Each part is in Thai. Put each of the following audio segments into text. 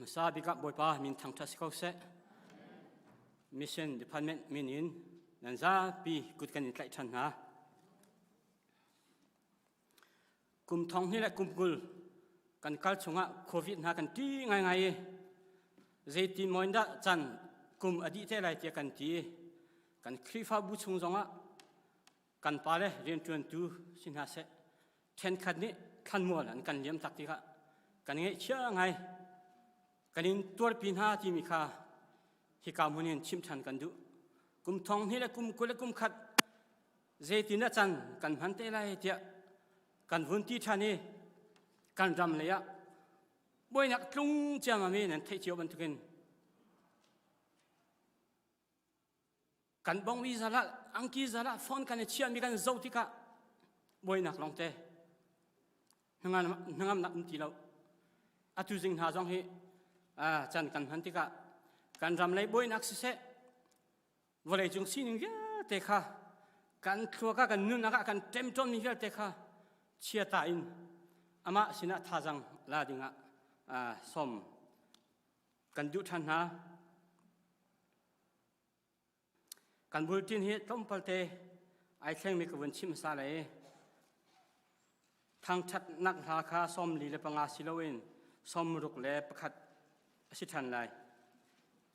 มาซาบิกับบ่อยป้ามินทางทัศเขาเสมิชชั่นดีพาร์ตเมนต์มินินนั่นซาปีกุดกันอินไลทันฮะกุมทองนี่แหละกุมกุลกันกัลชงะโควิดหากันตีง่ายๆเจติมอยน์ดะจันกุมอดีตอะไรเจกันตีกันคริฟาบุชงจงะกันปาเลเรียนจวนตูสินหาเสเทนขัดนี้ขันมัวลันกันเลี้ยมตักติกะกันเงี้ยเชื่อไงกันอินตัวปีนหาที่มีค่าฮิกามุนินชิมชันกันดูกุมทองนี่แหละกุมกุลกุมขัดเจตินะจันกันพันเตลัยเตียกันวุ่นที่ท่านี้กันรำเลยอะบ่อยนักตรงเจ้ามามีนั่นเที่ยวบันทึกินกันบ้องวิจาระอังกีจาระฟอนกันเชียนมีกันเจ้าที่กะบ่อยนักลองเตะนังนักตีเราอาตุจิงหาจงให้จันกันพันที่กะกันรำเลยบ่อยนักสิเสวันเลยจงสิ่งเยอะเตะค่ะกันทัวร์กันนุ่นนักกันเต็มจอมนี่เยอะเตะค่ะเชียตาอินอามาสินะท่าจังลาดิงะสมกันดุทันนะกันบูตินเฮต้มพัลเตไอเข่งมีกวนชิมซาเลยทางชัดนักราคาสมลีเลปังอาศิลวินสมรุกเลประคัดสิทันเลย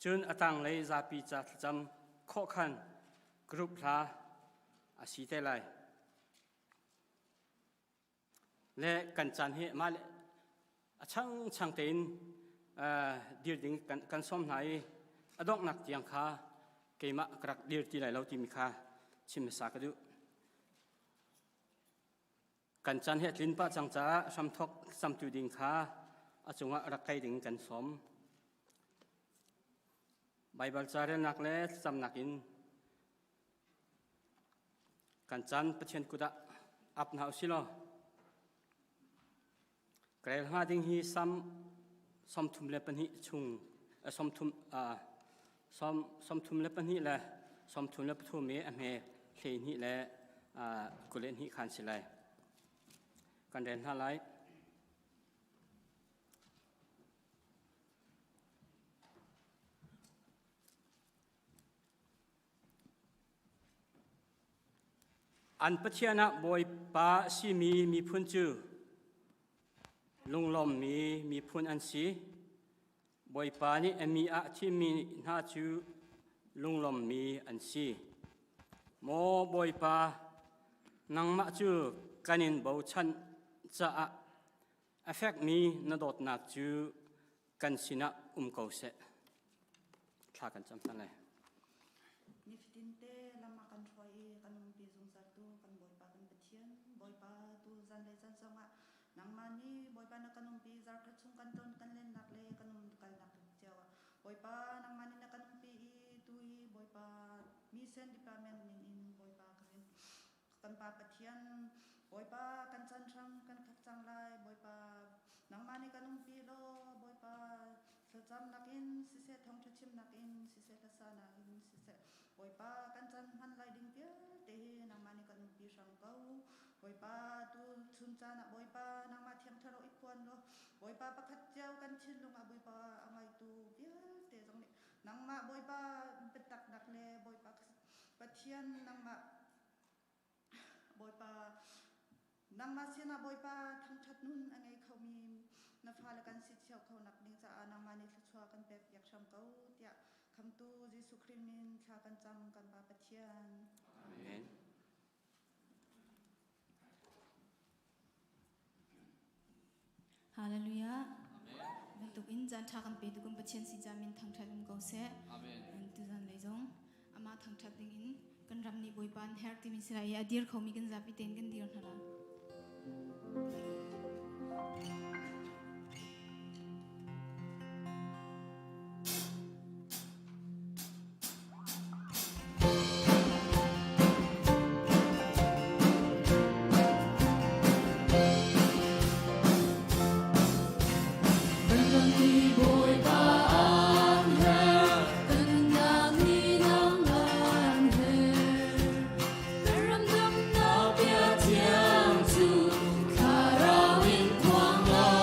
จนอตังเลยซาปีจัดจำข้อขันกรุ๊ปลาอาศิเตเลยและกันจันเฮมาเลช่างเต็นดีดิ้งกันส้มไหนอดอกหนักเตียงคาเกมะกรักดีที่ไหนเราที่มีคาชิมสากดูกันจันเฮลินป้าจังจ้าสัมทกสัมตุดิ้งคาอาจงะรักไกดิ้งกันสมใบบัลจาเรนักเล็ดสำนักอินกันจันประเชนกุดะอับหนาวสิโลเกลฮาดิงฮีซ้ำทุมเล็บนี้ชุงซ้ำทุมเล็บนี้แหละซ้ำทุมเล็บทุ่มเมอเมเคนี้แหละกุเลนฮีขันสิไลกันเดินท่าไรอันปัจเจนะบอยปาสิมีพุนจูลุงลมมีพุนอันสีบอยปานี่มีอาที่มีหน้าจูลุงลมมีอันสีโมบอยปานังมาจูกันินบ่ชันจะเอฟเฟกมีนดดนักจูกันสินะเกาเสข้ากันจำสันเลยนิฟตินเตลำมากันทอยกันปีซุงสัตว์กันบอยปากันเบียนบอยปาตูจันเลยจันสงะนังมันนี่บอยปานักกันปีซาร์คัดซุงกันต้นกันเล่นนักเล่กันกันนักเจ้าบอยปานังมันนี่นักกันปีตุยบอยปามีเซนดิพาร์ตเมนต์อินบอยปากันปาเบียนบอยปากันจันทรังกันขัดจังไรบอยปานังมันนี่กันปีโลบอยปาสจำนักอินสิเสทองชิมนักอินสิเสทศานักอินสิเสบอยปากันจันมันไล่ดิ่งเตี้ยเตะนังมันนี่กันปีสังเกาบอยปาตูชุนจานะบอยปานังมาเทียมทะโร chuan lo boi pa pakhat chau kan chin lunga boi pa angai tu vial te jong nang ma boi pa petak nak le boi pa pathian nang ma boi pa nang ma sina boi pa thang that nun angai khomi na phala kan sit chau khau nak ding cha nang ma ni thua kan pe yak sham kau tia kham tu jesu christin tha kan cham kan ba pathian amen Hallelujah. Amen. Tuk in jan thakan pe dukum pathian si jamin thang thatum ko se. Amen. Tu jan lejong ama thang that ding in kan ramni boi pan her ti mi sira ya dir khomi kan zapi ten kan dir thara. Hãy subscribe cho kênh Ghiền Mì Gõ để không bỏ lỡ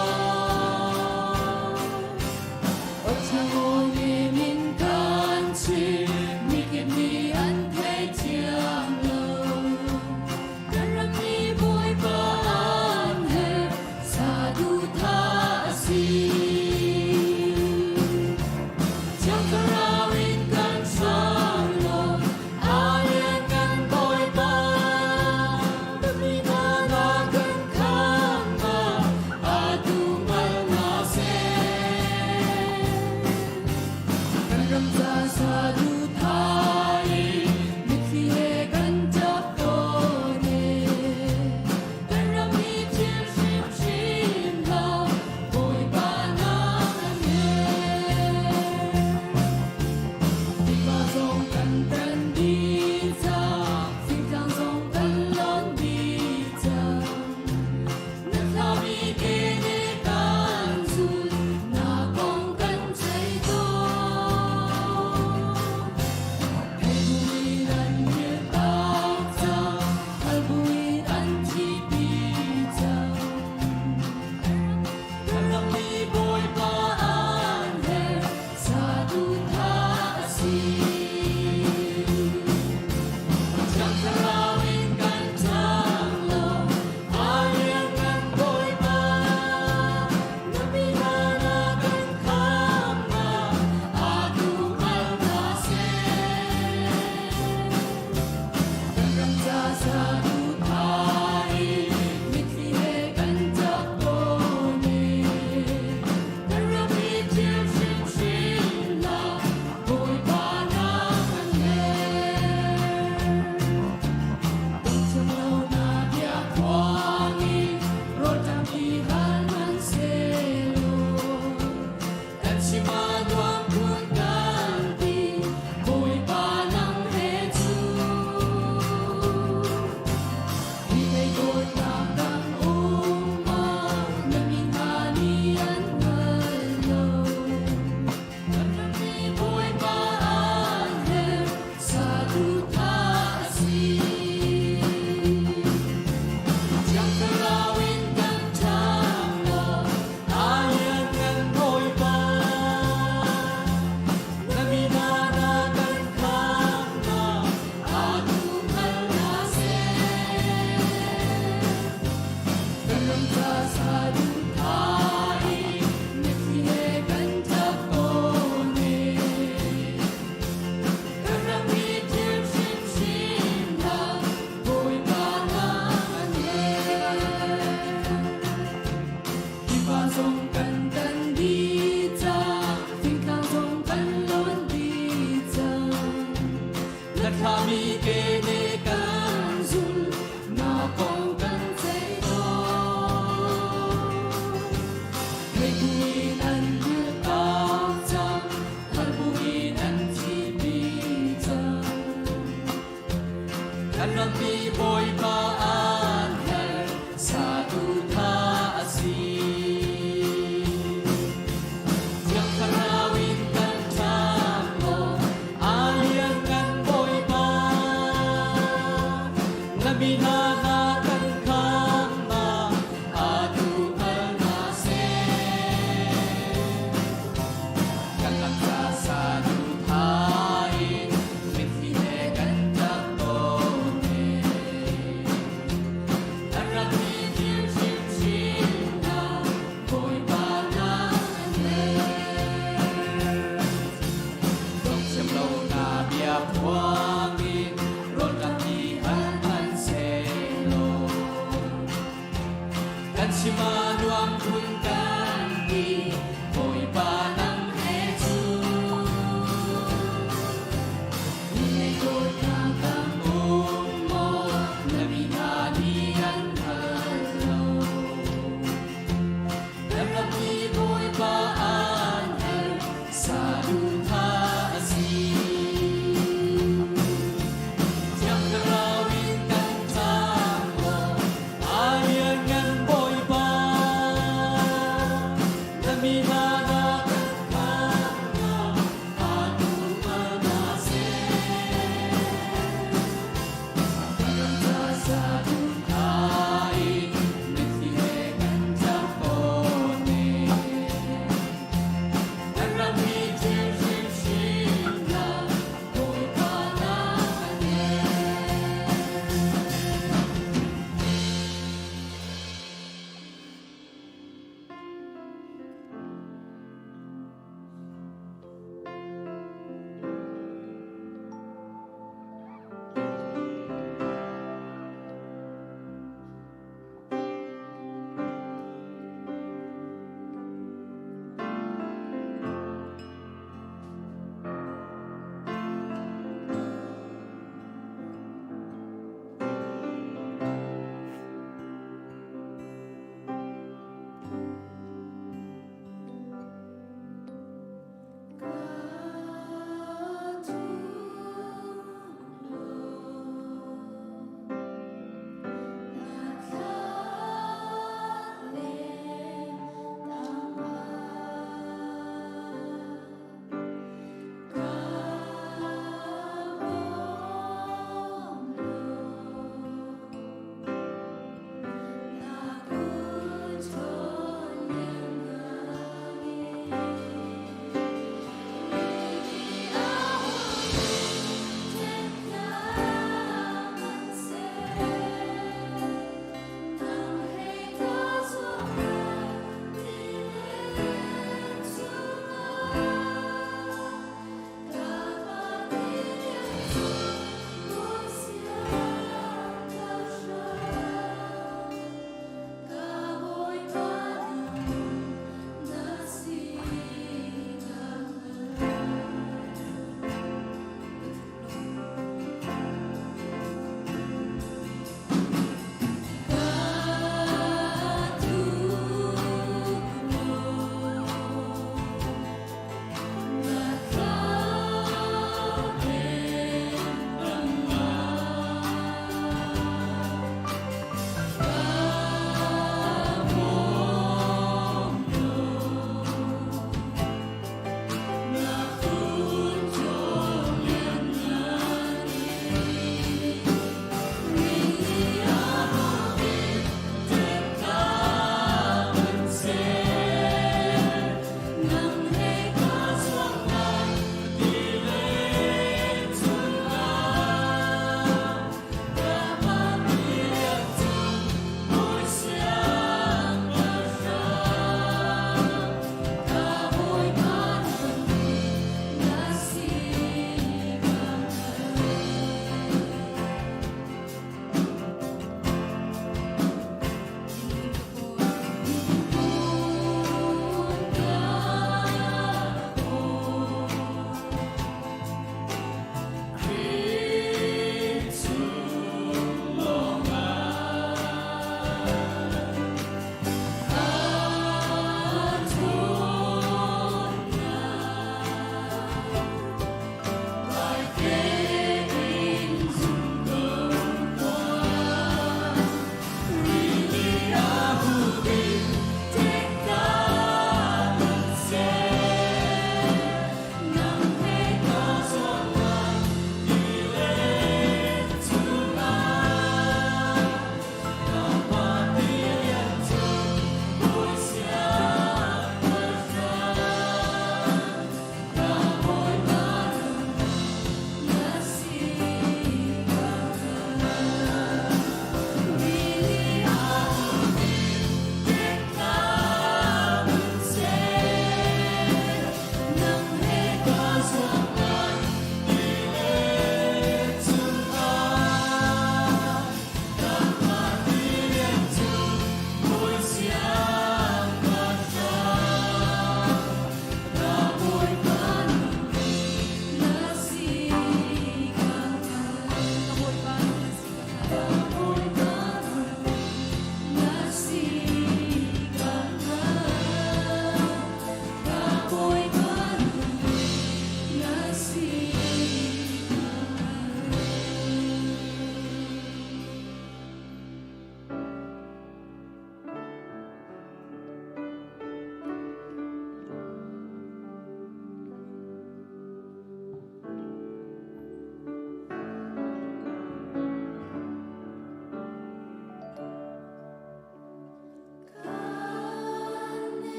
Arian ngan boy ba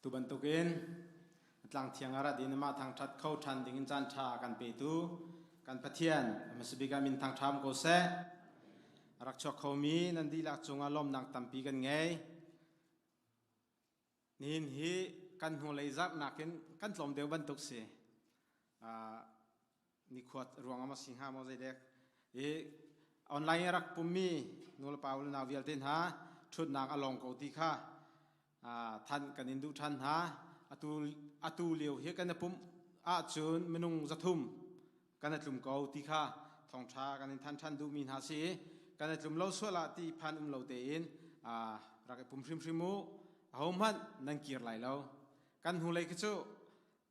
ตุบันตุกินหลังเทียงอาราดินมาทางทัดเข้าทันดิ่งจันทากันเปตูกันพัทยานมาสบิกามินทางทามโกเซรักชกเขามีนันดีลักจงอารมณ์นักตัมปีกันไงนี่ฮีกันหัวเลยจักนักกันลมเดียวบันตุกเสียนี่ขวดรวงอามาสิงหาโมใจเด็กออนไลน์รักปุ่มมีนูลปาวลนาวิลเทนฮะชุดนักอลองกูตีค่ะท่านกันอินดูท่านฮะอตูเลียวเฮกันปุ่มจุนมนุงจะทุ่มกันตุ่มกูตีค่ะทองชากันท่านดูมินฮาสีกันตุ่มเล่าส่วนละที่พันเล่าเตียนรักปุ่มพริมมูหอมมันนังกีร์ไหลเล่ากันหูเลยก็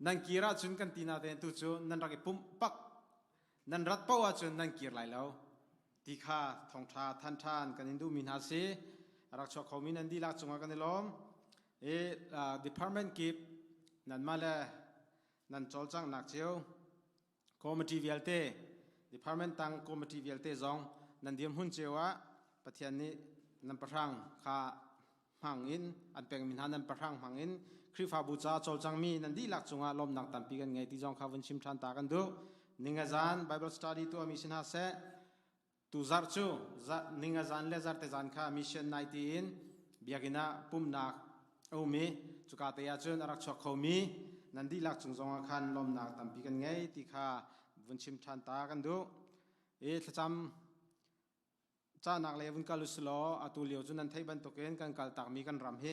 นังกีราจุนกันตีนาเตนตุจูนันรักปุ่มปักนันรัดเป้าจุนนังกีร์ไหลเล่าที่ข้าทองชาท่านกันอินดูมินฮาสีรักชอบเขามีนันดีลักจงกันในล้อมdepartment กิบนันมาเลยนันโจลจังนักเชียว committee วิลเต้ department ตั้ง committee วิลเต้จงนันเดียมหุ่นเจียวะปะเทียนนี้นันประทังข้าหังอินอันเป็นมินหานันประทังหังอินคริฟาบูชาโจลจังมีนันดีลักจงลมนักตัมปีกันไงที่จงข้าวันชิมทันตากันดูนิงจาน Bible study ตัวมิชชันฮาเซตูซาร์ชูนิงจานเลซาร์เตจานข้ามิชชัน19เบียกินาปุ่มนักโอ้มีจุกาเตียจนรักชกเขามีนันดีลักจงขันลมนักตัมปีกันไงที่ข้าวันชิมทันตากันดูถ้าจำจ้านักเลวันกัลุสโลอตุเลียวจนนันไทยบันตุเกนกันกัลตักมีกันรำเฮ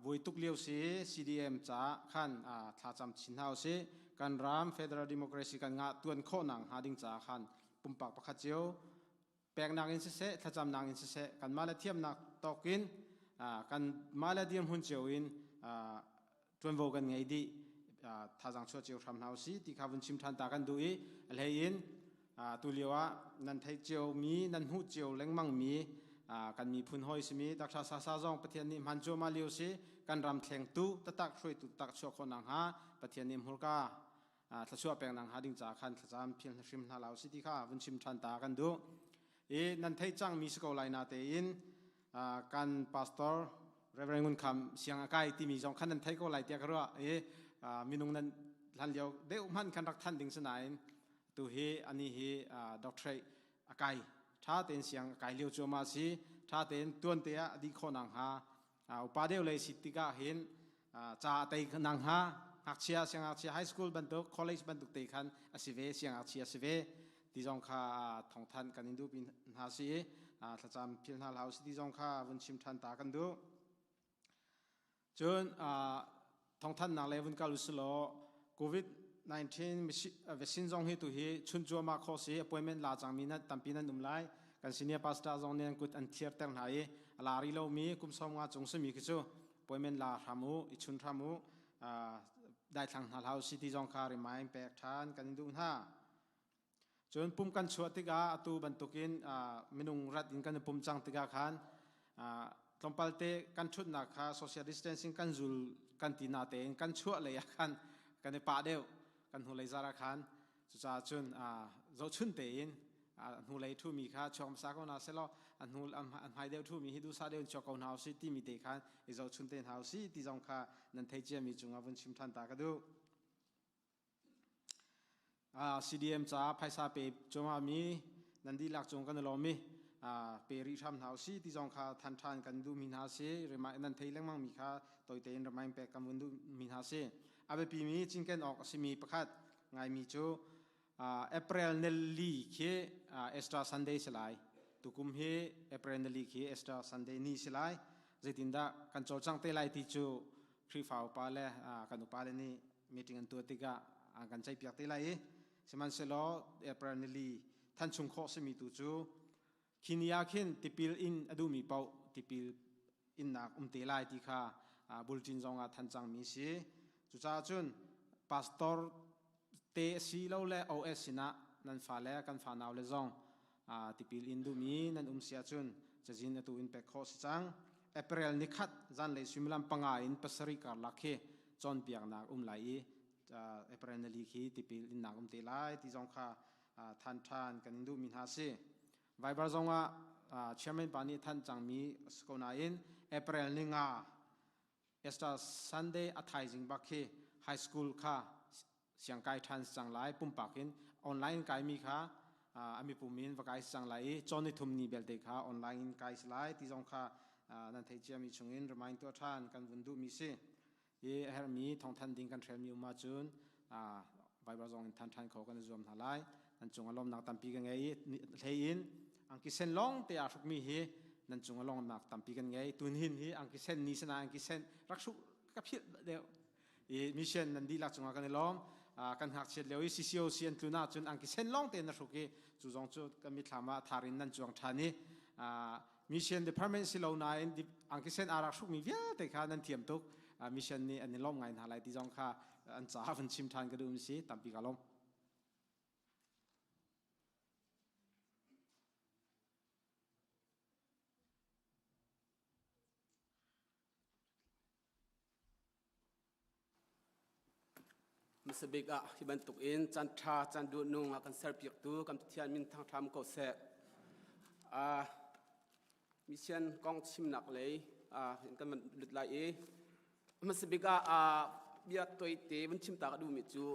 บุยตุกเลียวสี CDM จ้าขันถ้าจำชินเฮาสีกันรำ Federal Democracy กันงาตัวนโคนังหาดิ่งจ้าขันปุ่มปากประคัตเจียวแปลงนางอินเสถ้าจำนางอินเสกันมาเลเทียมนักตอกินกันมาเลเดียมหุ่นเจียวอินจวนโวกันไงดีถ้าจังชัวเจียวทำเฮาสีที่ข้าวันชิมทันตากันดูอะไรอินตุเลียวนันไทยเจียวมีนันหูเจียวเล็งมังมีกันมีพุนหอยสิมีตักชาซาจงปะเทียนนิมฮันโจมาเลียวสิกันรำแทงตุตักช่วยตุตักชัวคนนังฮาปะเทียนนิมฮุลกาถ้าชัวแปลงนังฮาดิ่งจากขันถ้าจำเพียงชิมนาลาวสิที่ข้าวันชิมทันตากันดูนันไทยจังมีสกอลไลนาเตอินกันพาสตอร์เรเวอเรนด์คำเสียงอากาศที่มีจงขันนันไทยก็ไลเตียกรัวมีนุ่งนั้นทันเดียวเดี๋ยวมันขันรักท่านดิ่งสนายตัวเฮอันนี้เฮด็อกเตอร์อากาศถ้าเต็นเสียงอากาศเลี้ยวโจมาสิถ้าเต็นตัวนเตียดีคนนังฮาอุปาเดียวเลยสิติกาเห็นจ่าเตยนังฮาอักเชียเสียงอักเชียไฮสคูลบรรทุกคอลเลจบรรทุกเตยขันอาศิเวเสียงอักเชียอาศิเวที่จงข้าทองทันกันอินดูเป็นหาสิถ้าจำเพียงหาเหล่าสิที่จงข้าวันชิมทันตากันดูจนทองทันนักเลวันกาลุสโลโควิด19วัคซีนจงให้ตัวเฮชุนจัวมาข้อเสีย appointment ลาจังมีนัดตั้มปีนั้นนุ่มไล่กันซีเนียร์พาสต้าจงเนี่ยกุดอันเทียบแต่งหายลาริโลมีกุมสมงาจงสมีกิจู appointment ลาทามูอิชุนทามูได้ทางหาเราสิที่จงคาริมายแปลกทานกันดูหน้าจนปุ่มกันชวติกาตูบรรทุกินมินุงรัดอินกันปุ่มจังติกาขันตรงปัลเตกันชุดนักค่ะ social distancing กันจุลกันตีนาเตงกันชั่วเลยขันกันในป่าเดียวกันหูเลยจาระขันสุดท้ายจนเราชุนเตนหูเลยทุ่มีค่ะชมสักคนน่าเสร็จแล้วหูอันหายเดียวทุ่มีฮิดูซาเดียวชกคนหาวสิที่มีเตขันเราชุนเตนหาวสิที่จงค่ะนันเทเจมีจงอาวุธชิมทันตากระดูCDM จ้าไพศาเปจงอามีนันดีลักจงกันลอมีเปริทำหาวสิที่จงค่ะทันกันดูมินาเซเรมานันเทเลงมังมีค่ะตัวเตนเรมาเปกันดูมินาเซอาเบปีมีจิงเกนออกสิมีประคัดไงมีจูApril เนลลีเคextra Sunday สลายตุกุมเฮ April เนลลีเค extra Sunday นี่สลายเจตินดากันโจจังเตลัยที่จูครีฟาวปาเลกันอุปาเลนี่มีติงอันตัวติกากันใจเปียกเตลัยสมันเซโล April เนลลีท่านชุงโคสมีตุจูคินยาคินติปิลอินอดูมีเปาติปิลอินนักเตลัยที่ข้าบุลจินจงอาทันจังมีสีจุดจ้าจุนพาสตอร์เตสีเลวเล่โอเอสนะนันฟ้าเล่กันฟ้านาวเลจงติปิลอินดูมีนันเสียจุนจะจินตัวอินเปกโคสจังเอเปริลนิคัดจันเลยสิมิลัมปังอาอินปัสริการลักเฮจอนเปียกนักไลเอเปริลนลีคีติปิลอินนักเตลัยที่จงค่ะทันกันอินดูมินฮาซีไวบาร์จงว่า chairman ปานีท่านจังมีสกุลนาอินเอเปริลนิงา Esta Sunday อาไทยจิงบักเคไฮสคูลค่ะเสียงไกลทันสังไลปุ่มปักอินออนไลน์ไกลมีค่ะอามีปุ่มมินว่าไกลสังไลจอนในทุ่มนี้เบลเดค่ะออนไลน์ไกลสไลที่จงค่ะนั่นเทียมีชงอินรมายตัวท่านกันวันดูมีสิเย่เฮมีทองทันดิ้งกันเทรมิวมาจูนไว้บรองทันเขากันรวมทลายนั่นจงอารมณ์นักตั้มปีกันไงเทียนอังกิเซนลองเตียชุกมีเฮนั่นจงอารมณ์นักตั้มปีกันไงตุนหินเฮอังกิเซนนิสนาอังกิเซนรักชุกกับพิเดียวมิเชนนันดีลักจงอากันล้อมกันหักเฉลียวซิซิโอเซียนตุนาจนอังกิเซนลองเตียนรักชุกจู่จงจุดกันมิถามาทารินนั่นจวงทานีมิเชนเดพาร์ตเมนต์สิลาวนายอังกิเซนอารักชุกมีเวียแต่ข้านั่นเทียมตุกมิเชนนี่อันนี้ล้อมไงหาไรที่จงข้าอันจ้าฟันชิมทานกระดูมสิตั้มปีกันล้อมมิสบิกที่บรรทุกอินจันทราจันดูนุ่งกันเสร์ฟยกตัวกันเทียนมินทางทำก็เสะมิเชนกองชิมหนักเลยเห็นกันมันหลุดไหลมิสบิกเบียตัวเตวันชิมตากดูมิจู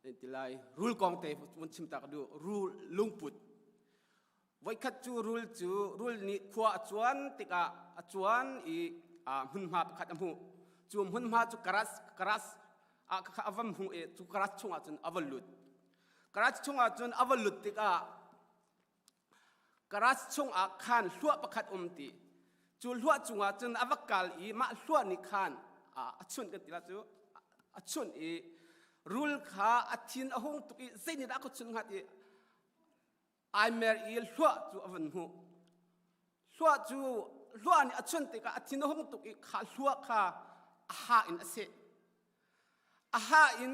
เห็นที่ไรรูลกองเตวันชิมตากดูรูลลุงปุดไว้คัดจูรูลนี้ขวาจวนติกาจวนหุ่นมาขัดอมูจูหุ่นมาจูกรัสข้าอวัมหูจูกรัสชงอาจุนอวัลลุดกรัสชงอาจุนอวัลลุดติกากรัสชงอาคานลัวประคัดตีจูลัวจงอาจุนอวักกาลีมาลัวนิคานชุนกันติละจูชุนรูลข้าทินอหงตุกเซนิดาก็ชุนหัดไอเมอร์ลัวจูอวัมหูลัวจูลัวนี่ชุนติกาทินอหงตุกข้าลัวข้าฮาอินเสฮาอิน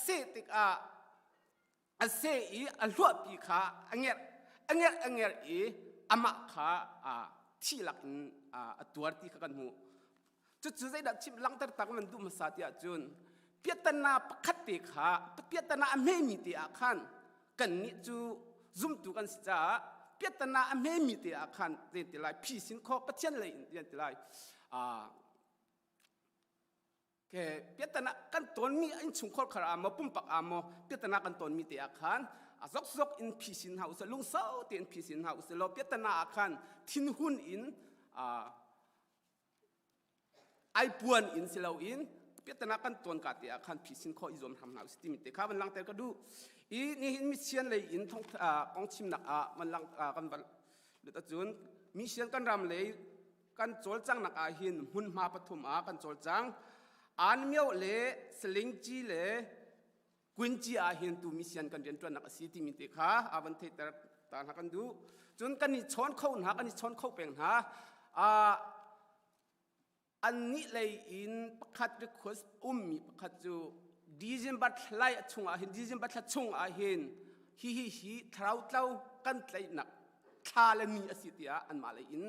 เสติกาเสลัวปีข้าอังเงออามาข้าที่หลักอินตัวที่ข้ากันหูจุดใจดักชิมลังตระตักมันดูมาสัตยาจุนเปียตนาปคัตติข้าเปียตนาเมมิติอาคันกันนี่จูซุ่มตุกันสิจ้าเปียตนาเมมิติอาคันเรื่องที่ไรพิสินข้อปะเทียนเลยเรื่องที่ไรแค่เปียตนากันตอนมีอินชุงข้อขรามาปุ่มปักอามเปียตนากันตอนมีติอาคันซอกอินพิสินเฮาส์ลุงเศร้าเตียนพิสินเฮาส์เราเปียตนาอาคันทิ้งหุ่นอินไอปวนอินสิเราอินเปียตนากันตอนกัดอาคันพิสินข้ออิจอมทำเฮาส์ที่มีแต่ข้ามันลังแต่ก็ดูนี่มิเชียนเลยอินทองกองชิมหนักมันลังกันบัลเดือดจุนมิเชียนกันรำเลยกันโจลจังหนักหินหุ่นมาปฐุมกันโจลจังอันเมียวเล่สลิงจีเล่กุนจีหินตูมิเชียนกันเรียนตัวนักสิที่มีแต่ข้าวันเทตตาหนักกันดูจนกันนี่ช้อนเข้าหนักกันนี่ช้อนเข้าเป็นหาอันนี้เลยอินประคัดรีเควสมีประคัดจูดิจิมบัตไลชงหินดิจิมบัตชงหินฮีเท้ากันไลนักทาเลมีอสิทยาอันมาเลยอิน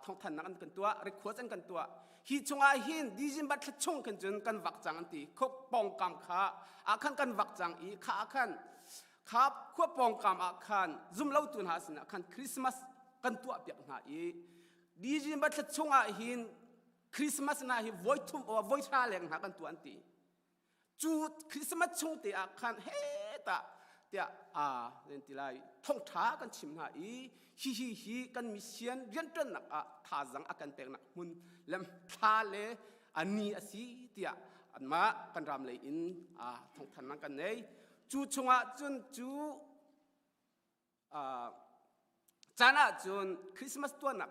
ท้องทันนักกันตัวรีเควสกันตัวฮีชงหินดิจิมบัตชงกันจนกันวักจังอันตีคบปองกำข้าอาคันกันวักจังข้าอาคันครับควบปองกำอาคันซุ่มเล่าตุนหาสินะคันคริสต์มาสกันตัวเปียกหนาดิจิมบัตชงหินคริสต์มาสน่ะฮิวอยทุ่มวอยชาแรงหากันตัวอันตีจูคริสต์มาสชงเตะคันเฮตาเตะเรื่องที่ไรท่องท้ากันชิมหาฮีกันมิเชียนเรียนจนนักท่าจังกันเตะนักมุนเล่มท่าเลอันนี้สิเตะอันมากันรำเลยอินท่องทันนักกันเลยจูชงจนจูจานะจนคริสต์มาสตัวนัก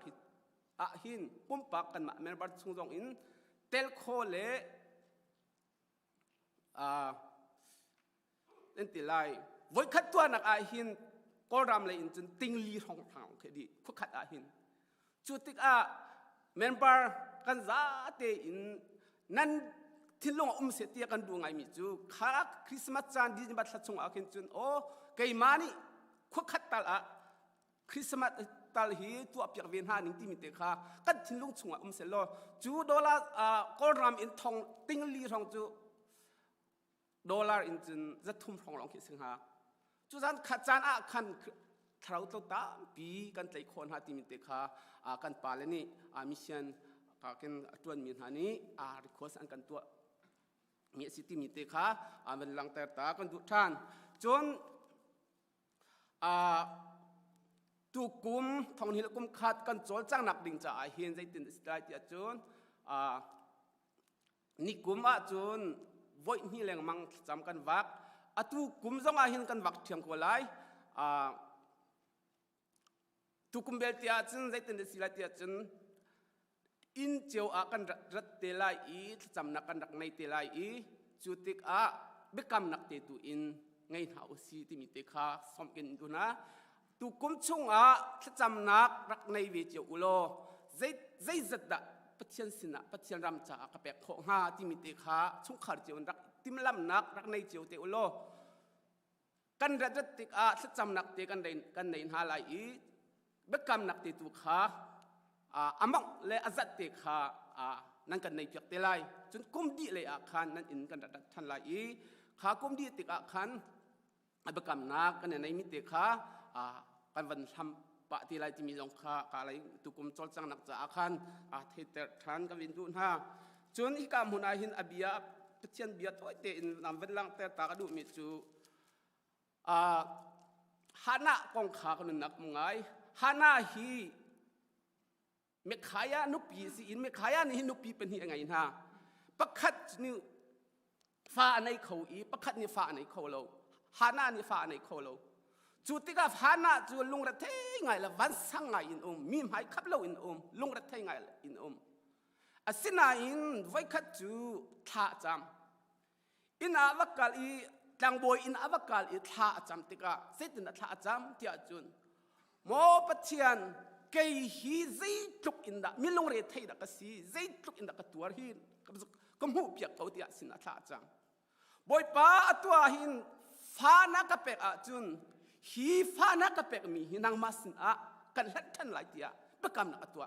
หินปุ่มปักกันมาเมื่อบัดช่วงจงอินเตลโคเล่เล่นตีไลวัยขัดตัวนักหินก็รำเลยอินจนติงลีทองทางแค่ดีคุกขัดหินจุดที่เมื่อบัดกันซาเตอินนั่นที่ลงเสียเตียกันดูไงมิจูข้าคริสต์มาสจันดิจิบัตรชงหินจนโอ้ไกมานี่คุกขัดตลาคริสต์มาสตลฮีตัวเปียกเวียนหาหนึ่งที่มีเตะข้ากันทิ้งลุงชงเสร็จแล้วจูดอลลาร์ก็รำอินทองติงลีทองจูดอลลาร์อินจนจะทุ่มทองลองคิดสิงหาจูจันขัดจานคันเท้าตัวตาปีกันใจคนหาที่มีเตะข้ากันปาเลนี่มิเชียน kakin tuan min hani request an kan tua mi city mi te kha men lang ter ta kan du than chon tu kum thong hil kum khat kan chol chang nak ding cha a hian zai tin slide ya chon ni kum a chon voi ni leng mang cham kan wak atu kum zong a hin kan wak thiam ko lai tu kum bel tia chun zai tin slide tia chun in cheu a kan rat te lai I cham nak kan rak nei te lai I chutik a bekam nak te tu in ngai hau si ti mi te kha som kin du na tu kum chung a cham nak rak nei ve cheu ulo zai zat da pathian sina pathian ram cha ka pek kho ha ti mi te kha chung khar cheu rak tim lam nak rak nei cheu te ulo kan rat tik a cham nak te kan nei ha lai I bekam nak te tu kha amok le azat te kha nan kan nei pyak te lai chun kum di le a khan nan in kan dat than lai I kha kum di tik a khan abakam nak kan nei mi te kha kan van tham pa ti lai ti mi jong kha ka lai tu kum chol chang nak cha a khan the ter than ka win du ha chun hi ka mun a hin abia pathian bia toi te in nam ven lang ter ta ka du mi chu hana kong kha kan nak mungai hana hiเมขายานุปีสิอินเมขายานี่นุปีเป็นยังไงฮะประคัดนี่ฟ้าในเขาอีประคัดนี่ฟ้าในเขาเราฮานานี่ฟ้าในเขาเราจุดที่กับฮานาจุดลุงระเทยไงละวันสังไงอินมีหมายขับเราอินลุงระเทยไงอินอาศินาอินไว้ขัดจูท่าจำอินอาวกาลีจังบอยอินอาวกาลีท่าจำติกาเสด็จท่าจำที่อาจุนโมปะเทียนเกยฮีใจทุกอินดามิลงเรทไทยดักสีใจทุกอินดากตัวหินก็หูเปียกเขาที่อาศินาท่าจำบอยป้าตัวหินฟ้านักเป็กอาจุนฮีฟ้านักเป็กมีหินังมาสินอากันเล็ดทันหลายที่อาประกำนักตัว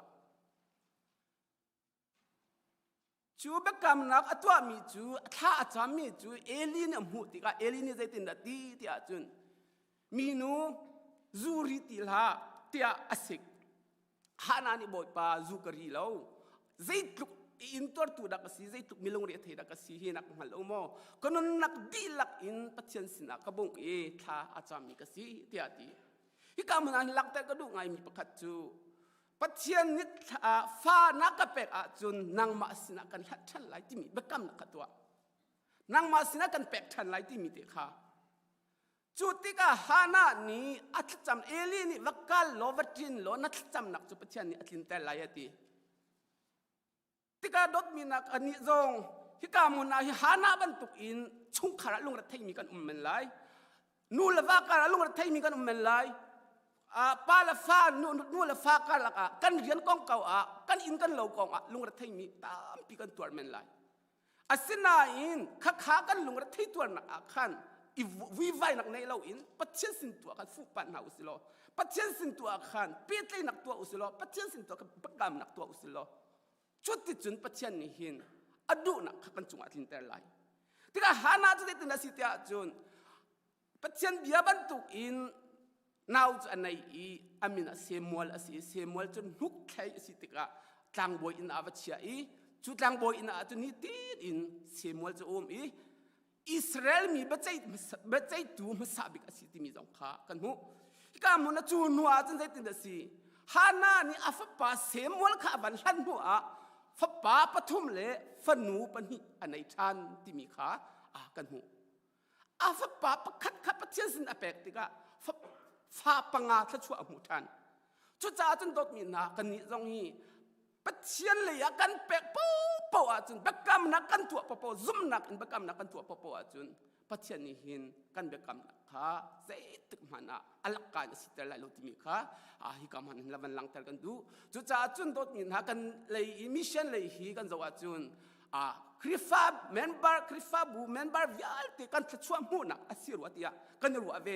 จูเบกำนักตัวมีจูท่าจำมีจูเอลีนหูติกาเอลีนใจตินดาตีที่อาจุนมีนูจูริติลาที่อาศิกฮานานี่บอยป้าจูกรีเราใจทุกอินตัวตัวดักสีใจทุกมิลงเรียที่ดักสีหินักฮัลโลโมก็นนนักดีลักอินปัจจัยสินะกบงท่าอาจารย์มีกสีที่อาทีฮิกามันลักแต่ก็ดูไงมีประคัตจูปัจจัยนิดฟ้านักเป็กอาจุนนางมาสินะกันทันไหลที่มีเบกำนักตัวนางมาสินะกันเป็กทันไหลที่มีเด็กค่ะจุดที่ก็ฮานานี่อัตจำเอลีนี่วักกัลโลวัตินโลนัตจำนักจุปัจจัยนี่อัตลินแต่ไหลที่ที่ก็ดดมีนักอันนี้จงฮิกามุนาฮิฮานาบรรทุกอินชุ่งขราลุงรัฐไทยมีกันเมนไลนูลฟ้าการลุงรัฐไทยมีกันเมนไลปาลฟ้านูลฟ้าการละกันเรียนกองเก่ากันอินกันเหล่ากองลุงรัฐไทยมีตามปีกันตัวเมนไลอาศินาอินข้ากันลุงรัฐไทยตัวนักขันอีวิไวนักในเราอินปัจเจสินตัวกันฟูปันหาอุสิโลปัจเจสินตัวขันเปียตเลยนักตัวอุสิโลปัจเจสินตัวกันประกำนักตัวอุสิโลจุดที่จุนปัจจัยนี้หินอดูนักขันจุงอัดลินเตอร์ไลที่ก็หาหน้าจุดที่นั่นสิที่อาจุนปัจจัยเบียบันตุกอินน่าวจะในอามินะเซมวลเซมวลจนหุกใครสิที่ก็ต่างบอยอินอาวัชยาจุดต่างบอยอินอาจุนนี่ตีอินเซมวลจะอิสราเอลมีบัจจัยตูมาสาบิกสิที่มีสองขากันหูที่ก็มันจูนัวจนได้ติดสิฮานานี่อาฟป้าเซมวลข้าบันลันหัวฟป้าปฐุมเล่ฟนูปันหิอันในชันที่มีขากันหูอาฟป้าประคัดขับประเทศสินอเปกติกะฟ้าปังอาทัชัวหมู่ทันจุดจ้าจนตกมีนากันนี้ตรงนี้ประเทศเลยกันเปกปูปูอาจุนประกำนักกันตัวปูซุ่มนักอินประกำนักกันตัวปูอาจุนประเทศนี้หินกันประกำนักขาเสตึกมันอัลกันสิเตลายโลติมีขาฮิกามันละมันลังเตลกันดูจุดจ้าจุนตกมีนากันเลยมิชชั่นเลยฮีกันจะว่าจุนคริฟาเมนบาร์คริฟาบูเมนบาร์วิอัลติกันชัวหมู่นักอาศิรวัติยากันรัวเว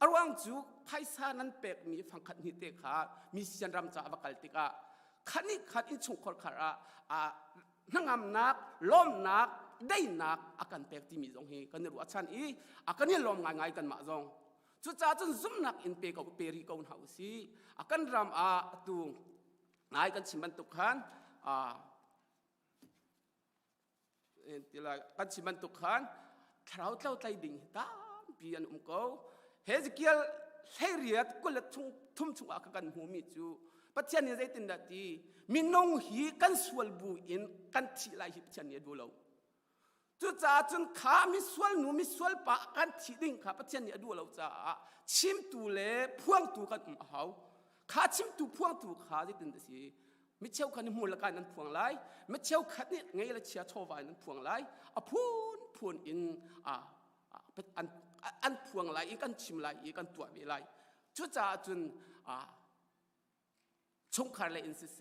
อรวังจูไพศาลนั้นเป็กมีฟังขัดนิเตขามีเสียนรำจ่าวักลติกาขันนี้ขัดอิชุงขอขาระนั่งงามนักล้มนักได้นักอาการเป็กที่มีตรงนี้กันรัวชันอาการนี้ล้มง่ายๆกันมาจงจุดจ้าจนซุ่มนักอินเป็กกับเปรีกาวน์เฮาซีอาการรำตูง่ายกันชิมันตุกขัน ทีละกันชิมันตุกขันเท้าเท้าไตดิ่งตามปีอันเขาเฮสเกียลเฮเรียดก็เลยทุ่มอากันหูมิจูปัจจัยนี้ใจตินดาตีมินงฮีกันสวลบูอินกันทีไรฮิปัจจัยนี้ดูเราจุดจ้าจนขามิสวลหนูมิสวลปะกันทีดิ่งขาปัจจัยนี้ดูเราจ้าชิมตูเล่พ่วงตูกันเขาขาชิมตูพ่วงตูขาใจตินดาสีไม่เชี่ยวขันมูลการนั้นพวงไล่ไม่เชี่ยวขันนี่ไงละเชียร์โชว์ไว้นั้นพวงไล่พูนอินอันพวงไล่อีกันชิมไล่อีกันตัวไม่ไล่จุดจ้าจนชงขาเลยอินสิเส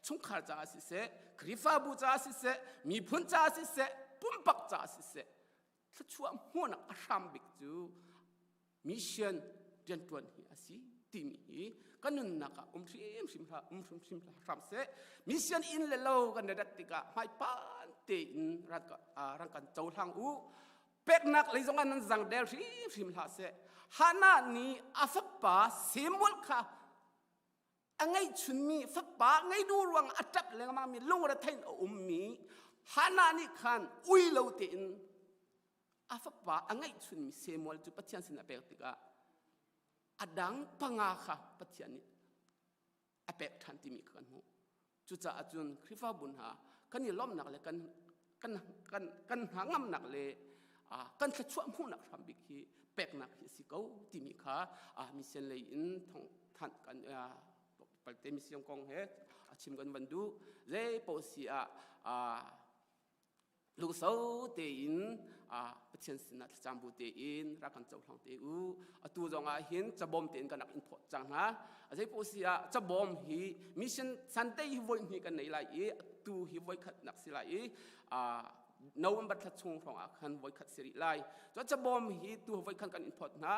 ชงขาจ้าสิเสคริฟาบูจ้าสิเสมีพุ่นจ้าสิเสปุ่มปักจ้าสิเสถ้าช่วงหัวนักรำบิกจูมิชชั่นเรียนตัวนี้สิทีมีกันนั่นนักชิมรำเสมิชชั่นอินเลโลกันเด็ดติกาไม่ปานเตอินรังกันเจ้าทางอูเป็กนักเลยส่งกันนั่นจังเดลชิมรำเสฮานานี้อาฟับป้าเสียมวลค่ะไงชุนมีฟักปะไงดูรวงอัจับเลยมามีลุงระเทนมีฮานานี่ขันอุยเลวเตนฟักปะไงชุนมีเซมวลจุปัจจัยสินะเปกติกาอดังปังอาค่ะปัจจัยนี้เปกทันที่มีกันหูจุจ่าจุนคริฟ้าบุญหากันนี่ล้อมหนักเลยกันหางำหนักเลยกันขช่วยหูหนักทำบิกฮีเปกหนักฮีสิเก้าที่มีค่ะมีเส้นเลยอินทองทันกันปัจเจมิสยงกงเฮชิมกันวันดูเร่ปอสีลูกสาวเตอินปัจเจนสินัดจำบุเตอินรักกันเจ้าทางเตอูตัวจงหินจะบอมเตอินกันนักอินพอจังนะเร่ปอสีจะบอมฮีมิชชั่นสันเตฮิวฮีกันในไลตัวฮิวขัดนักสิไลน้องบัตรชงของขันวขัดสิริไลจะบอมฮีตัววขัดกันอินพอนะ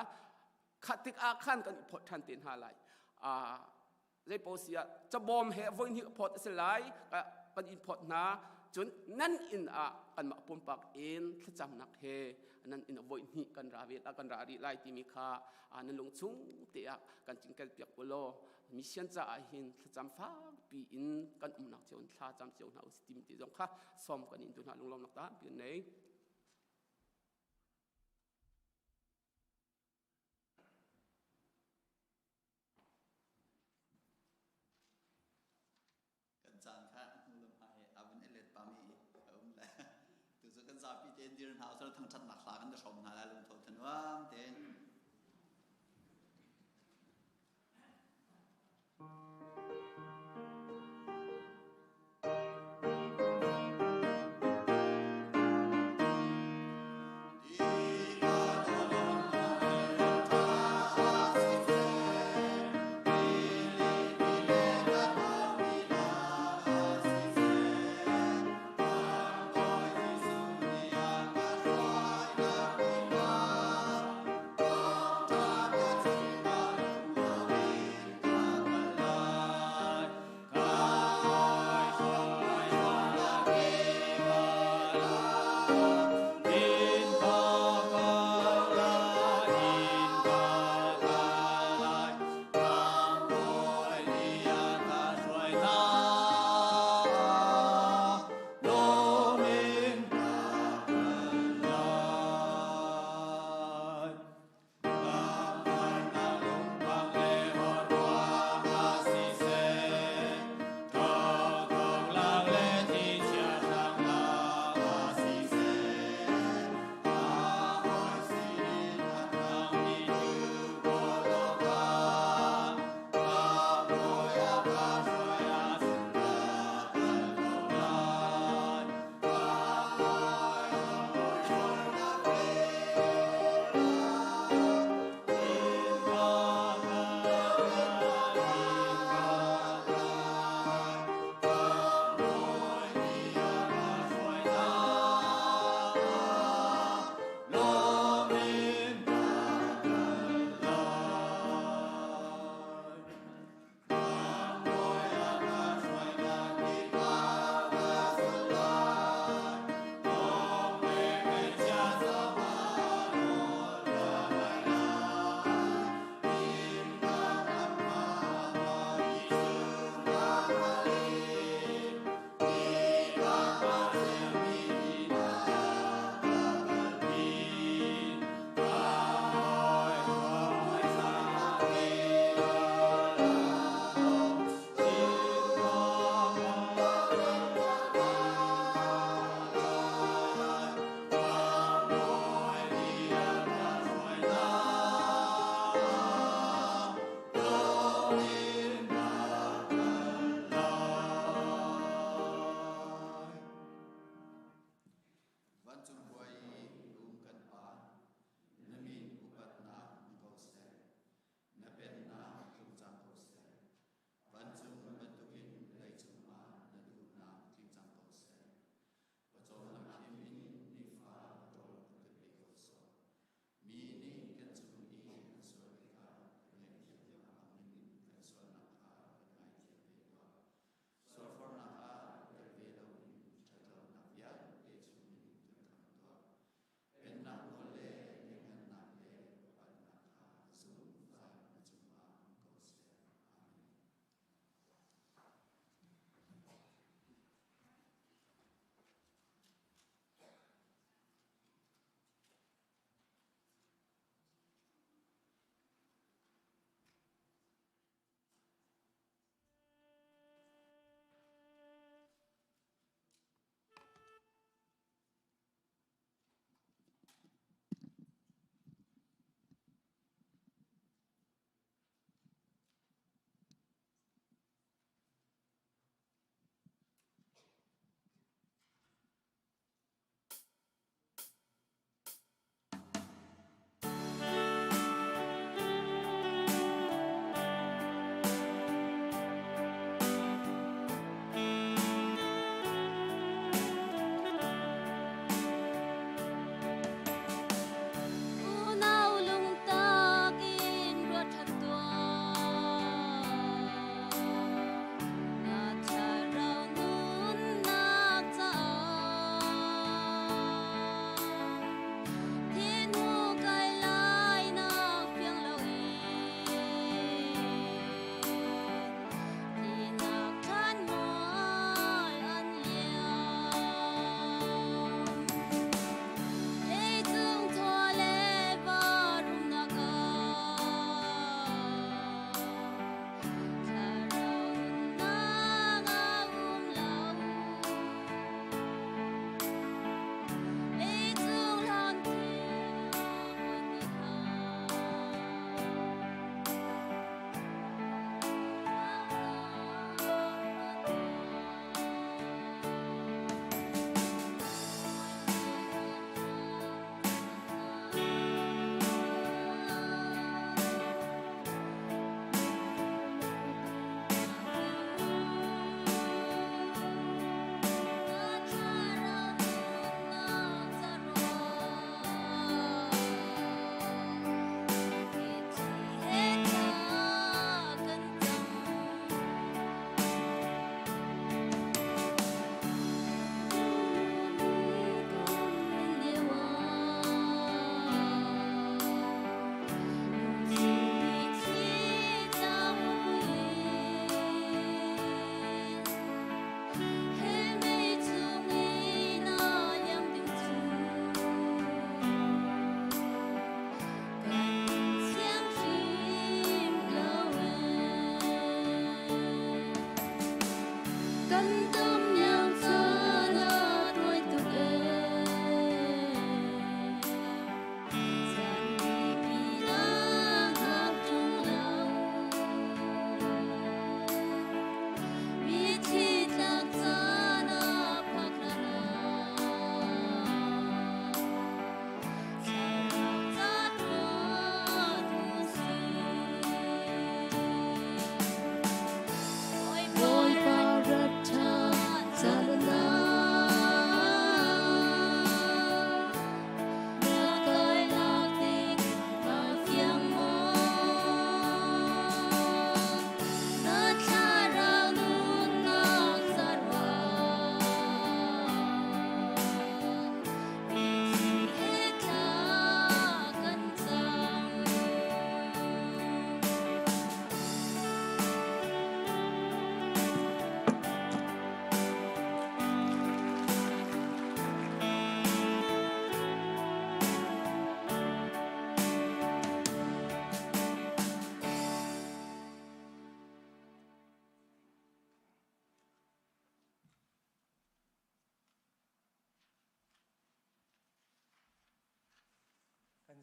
ขัดติกขันกันอินพอทันเตนหาไลเรปโอเซียจะบอมเฮวันนี้พอดสลายกันอินพอดนะจนนั่นอินกันมาปุ่มปักเอ็นขจำนักเฮนั่นอินวันนี้กันราวีกันราดีไลที่มีค่านั่นลงชุ่งเตียกันจิงกันเปียกโลมิเชียนจะหินขจำฟ้าปีอินกันนักเจ้าท่าจำเจ้าหน้าสติมที่จงค่ะซ้อมกันอินตุนหาลงลมนักตาปีนี้จานค่ะนุ่มไปอาวินเอเลตปามีแหละตัวสุกันซาปีเจนดีนหาสุดทั้งชัดหนักหลากันจะชมหาแล้วลงทุนทันว่าเต็น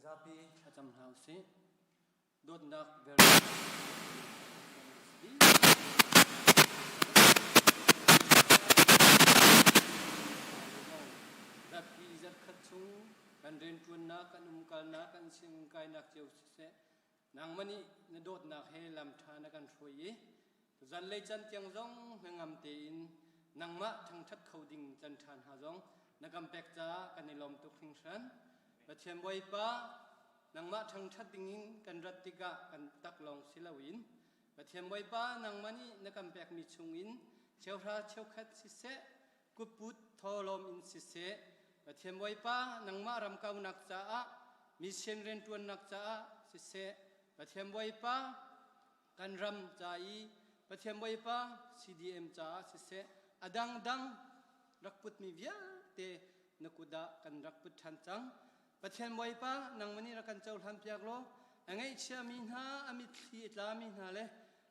Zarhpi acham hausi dot nak ver Zarhpi zat khatsung kan ren tuan nak kan kal nak kan sing kai nak jeu se nang mani na dot nak he lam thana kan throi zan lei chan tiang zong ngam te in nang ma thang that khoding chan than ha zong nakam pek cha kan ni lom tu khing san pathian boi pa nang ma thang that dingin kan ratika kan tak long silawin pathian boi pa nang mani nakam pek mi chungin cheuhra cheukhat si se kuput tholom in si se pathian boi pa nang ma ram kau nak cha a mi sen ren tuan nak cha a si se pathian boi pa kan ram cha i pathian boi pa CDM cha si se adang dang rakput mi vial te nakuda kan rakput than chang pathian boi pa nang mani ra kan chaul ham piak lo angai chia min ha amit thi tla min ha le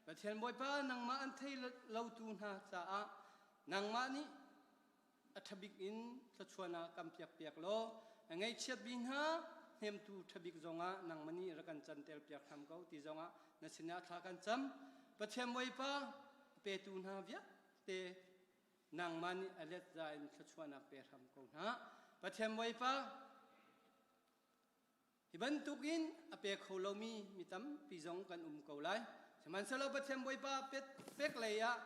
pathian boi pa nang ma an thei lo tu na cha a nang ma ni athabik in thachuana kam piak piak lo angai chia bin ha hem tu thabik zonga nang mani ra kan chan tel piak tham ko ti zonga nasina tha kan cham pathian boi pa pe tu na via te nang mani alet za in thachuana pe tham ko na pathian boi pa hiban tukin ape kholomi mitam pizong kan ko lai seman salo pathian boi pa pek leya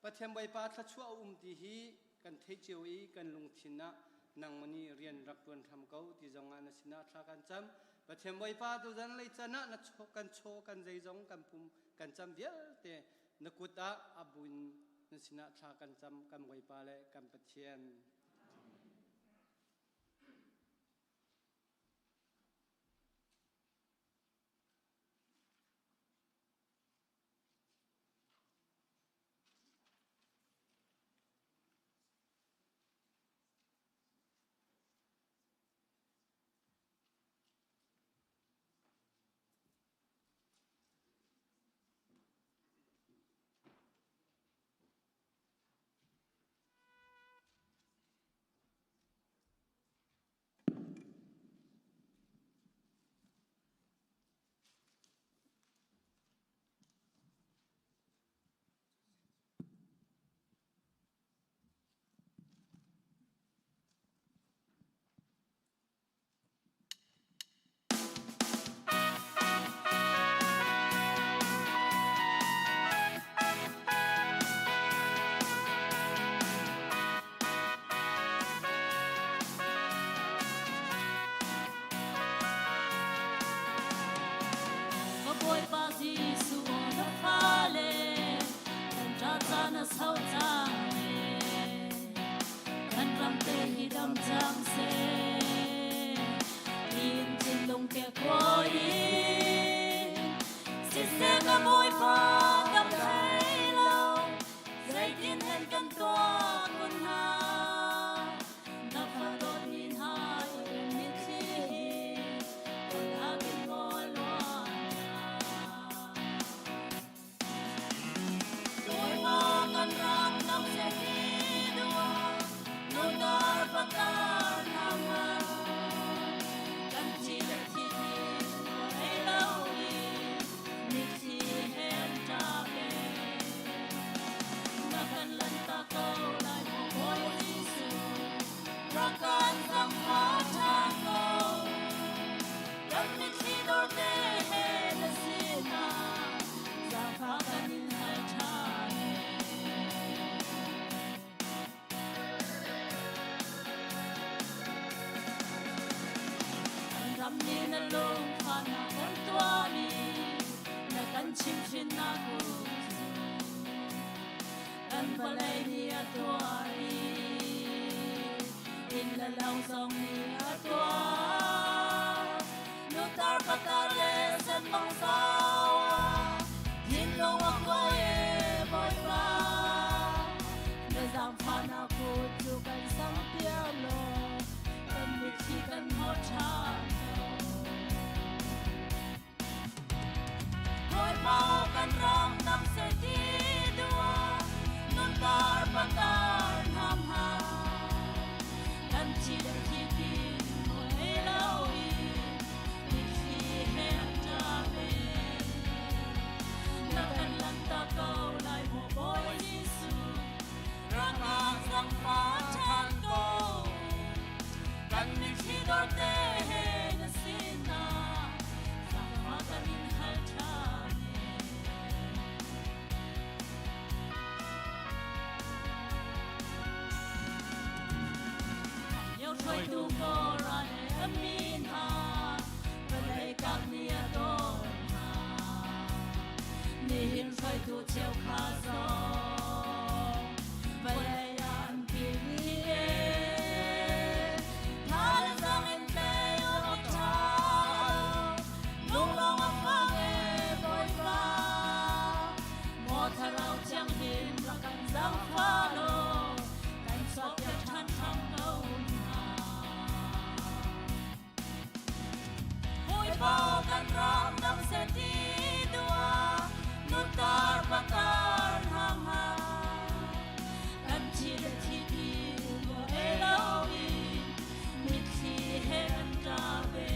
pathian boi pa thachua ti hi kan thei chewi kan lungthina nang mani rian rak tuan tham ko ti zonga na sina tha kan cham pathian boi pa tu zan lei chana na cho kan zai zong kan pum kan cham vial te nakuta abun na sina tha kan cham kan boi pa le kan pathian Hãy subscribe cho kênh Ghiền Mì Gõ để không bỏ lỡ khoi tu ko ra le amin ha balai kak ni adon ha ni hin khoi tu cheu kha zo balai an pi ni e thal zang in te o cha lung long a phang e boy pa mo tharau chang hin ra kan zang pha lo kan sok ya than tham no bao kan ram nam se ti dua nutar patar ham ha kan chi le chi ti mo elowi mit chi he kan ta ve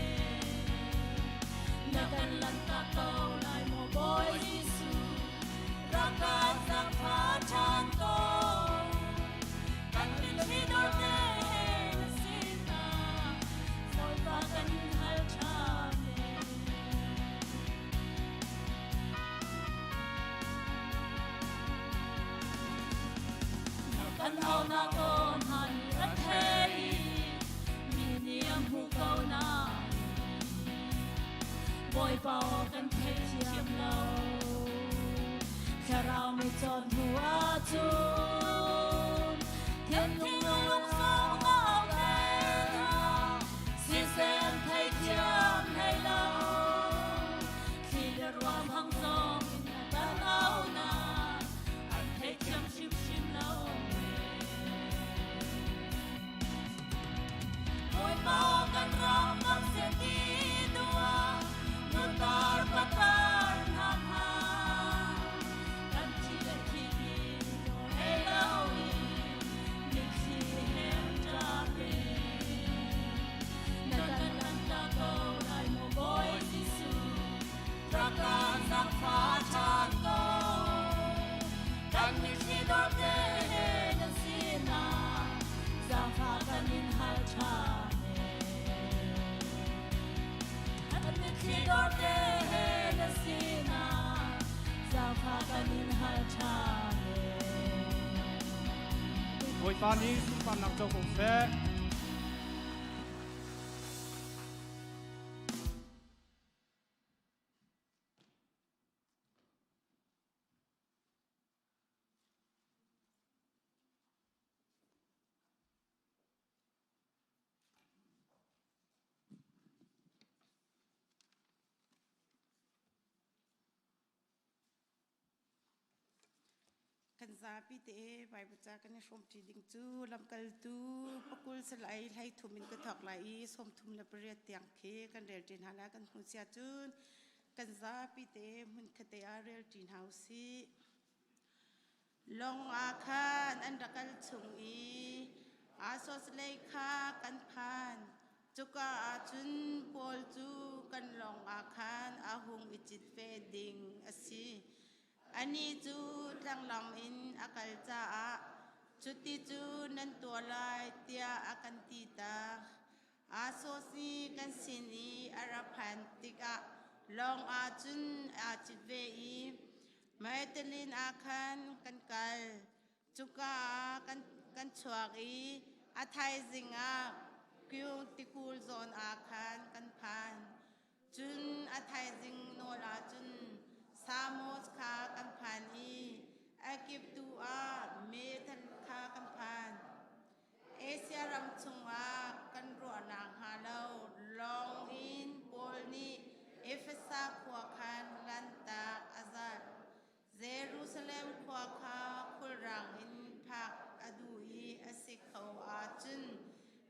na kan lan ta ko lai mo boy jisu ra kan sang pha chan to kan min chi do te na sin na moi pa kan hal cha kan au na kon han ra thei mi niam hu ko na boy bao kan thei chiam lo charao mi chon hua chu thiên lung lung sao ngao thế si sen thei chiam hay lo si der wa hang song in ta au na an thei chiam ship shim lo bao kan ram nam se ti dua nutar patar ham ha kan chi le chi ni no elowi mix si hem ta pe na kan lan ta ko lai mo boy jisu ra kan sang pha chan ko kan mi chi do te na si na sang pha kan in hal cha khi đó te na sina sao pha kanin hal cha oi pa ni pam nak chok kong se kan Zarhpi te vai bacha kan shom ti ding chu lamkal tu pakul salai lai thumin ka thak lai som thum la pare tiang khe kan rel tin hala kan hu sia chun kan Zarhpi te mun khate a rel tin house long a khan an rakal chung I a sos lai kha kan phan chuka a chun pol chu kan long a khan a hung ichit fe ding asi ani chu tlang lam in akal cha a chuti chu nan to lai tia akan ti ta a so si kan sin I araphan tika long a chun a chit ve I mai telin a khan kan kal chuka kan chuak I a thai zinga kyung tikul zon a khan kan phan chun a thai zing no la chun Samos kha kan phan I akip tu a me than kha kan phan Asia ram chung a kan ro nang ha lo long in pol ni Efesa khwa khan lan ta azat Jerusalem khwa kha khul rang in phak adu I asik kho a chun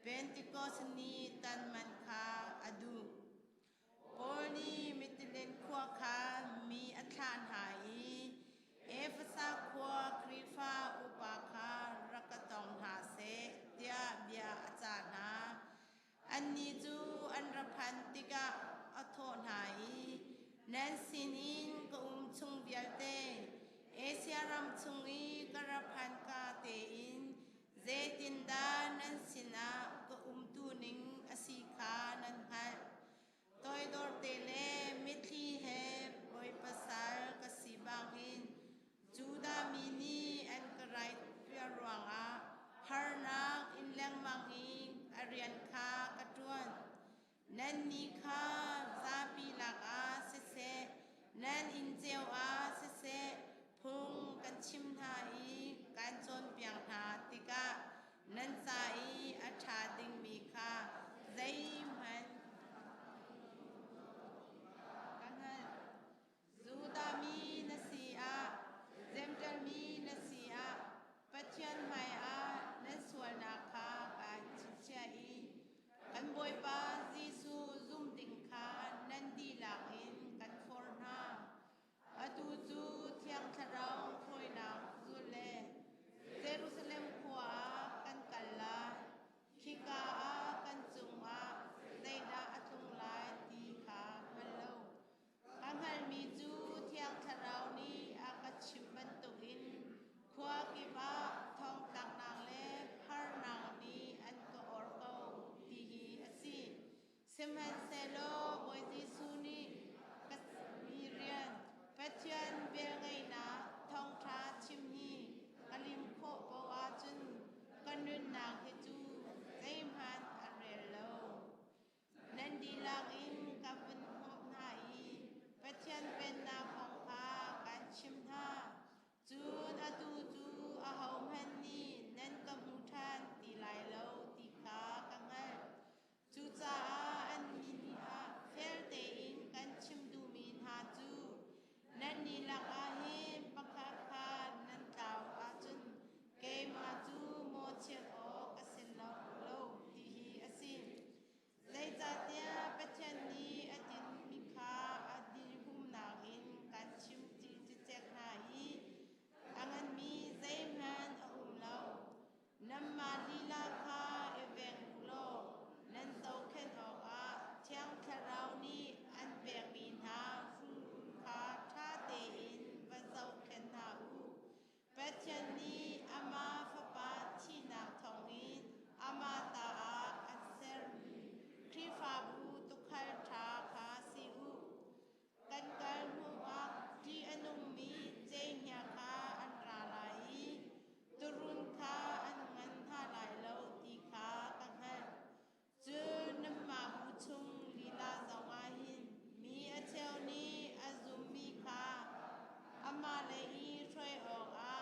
Pentecost ni tan man kha adu Pol ni mitilen khwa kha อาเสพุงกันชิมทาอีการจนเปียงหาติกะนันซาอีอัชาดิงมีคาใจมันกันฮะจูดามีนสีอาเจมจัลมีนสีอาปัจจัยไม่อานันส่วนนาคาการชิเชอีกันบอยปาจีซูซุมดิงคานันดีลาอินกันฟอร์นาอตูจูเทียงทะเราคอยนางจุเลเยรูซาเล็มขวากันกัลลาคิกาอากันจุงอาเซดาอตุงลายตีขาฮัลโลกังฮัลมีจูเทียงทะเรานี้อากัชิมบันตุอินขวากิบาทองตักนางเล่พารนางนี้อันก็ออร์โกตีฮีอซีเซมันเซโลบอยจีซูนีกัสมีเรียนปัจจัยเบลไงนะทองทาชิมฮีกลิมโคปวาจุนกันนุนนางเฮจูใจมันอันเรลโลนันดีลางอินกับเป็นหอบนาอีปัจจัยเป็นนาของอาการชิมทาจูนอตูจูอาหอมฮันนีนั่นกับมูทานตีลายโลตีขากังเงจูจ้าอันมินีอาเฟลเตอินกันชิมดูมีนหาจูนันนีลักอาเฮมปะคาคานันตาวอาจุนเกมาจูโมเชโอกสินโลโลตีฮีอสินใจจัดยาปัจจัยนี้อดินมิคาอดินหุมนาอินกันชิมจีจิเจกนาอีอังันมีใจมันอุมโลนัมมาลีลาคาเอเวงโลนันโตเคนออกอาเทียงทะเรานี้อันเบียงมีนาฟูคาทาเตอินวันโตเคนนาอูปัจจัยนี้อามาฟปาที่นาทองอินอามาตาอาอันเซรครีฟาบูตุขัลทาคาซิอูกันกันหูอักที่อนุมีเจเฮียคาอันราลายตุรุนคาอันงันทาลายโลตีคากังหันจูนมาบุชุงลีลาจงอาหินมีอเทวนี้อาซุมมีคาอามาเลอีช่วยออกอา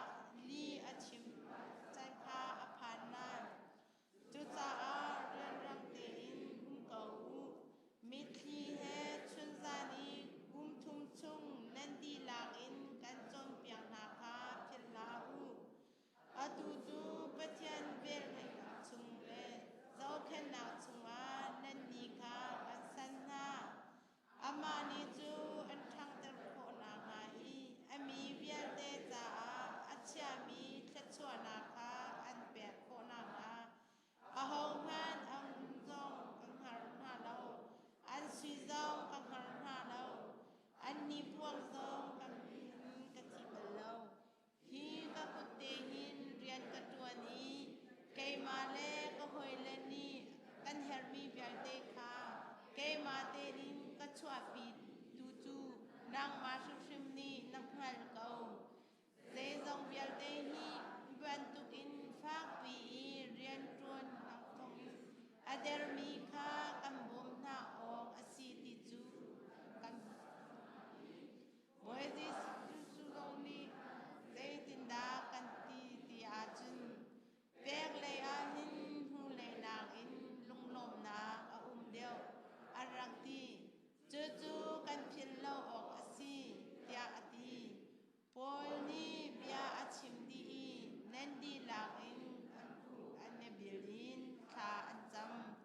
ลีอาชิมใจคาอภานนาจุจาอาเรียนรังเตอินหุมเกามิทลีเฮชุนซานีกุมทุมชุงนันดีลางอินกันจนเปียงนาคาเพิลาอูอตูจูปัจจัยเบลให้ชุงเลเจ้าแค่นาชุงอานันดีคากันสันนาอามานิจูอันทังเตรโคนาไงอามีเวียเตจาอาชามีเทชวนาคาอันเปียโคนาคาอาหงฮันอังจงกังหารนาโลอันสุจงกังหารนาโลอันนี้พวกจงกังหินกะทิบโลฮีกะกุเตหินเรียนกะตัวนี้เกมาเลก็หอยเลนี่กันเฮร์มีเบียเตคาเกมาเตรินก็ชวปีตูจูนางมาชุชิมนีนักฮัลเกาเจจงเบียเตฮีบันตุกินฟากปีเรียนจวนนักทงอเดรมีคากันบุมนาออกอสีติจูกันบอยดิสสุลงนีเจตินดากันตีอาจุนเปียกเลยอาหินหูเลยนางอินลุงลมนาอาเดียวอารังตีจูกันพิลโลออกอสีเตียอตีพอลนี่เบียอาชิมดีนันดีลางอินอันคูอันเนบิลินคาอันจ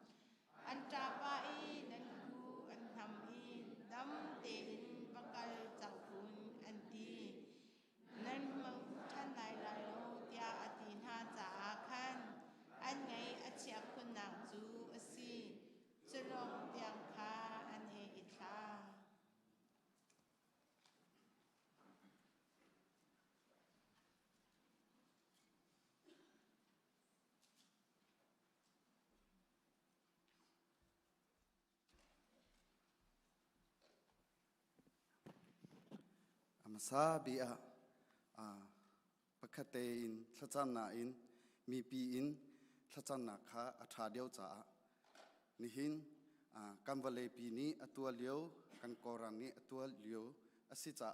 ำอันจาปาอีนันคูอันทำอีดัมเตอินปะกัลจังคุณอันตีนันมังท่านลายโลเตียอตีนาจาคันอันไงอาเชียคุณนางจูอสีจะลงเตียงคาอันเออิทาอามาซาบีอาปกติอินทัศนาอินมีปีอินทัศนาคาอัฐาเดียวจ้านี่หินกันวเลปีนี้ตัวเลี้ยวกันกอรันนี้ตัวเลี้ยวอสิจ้า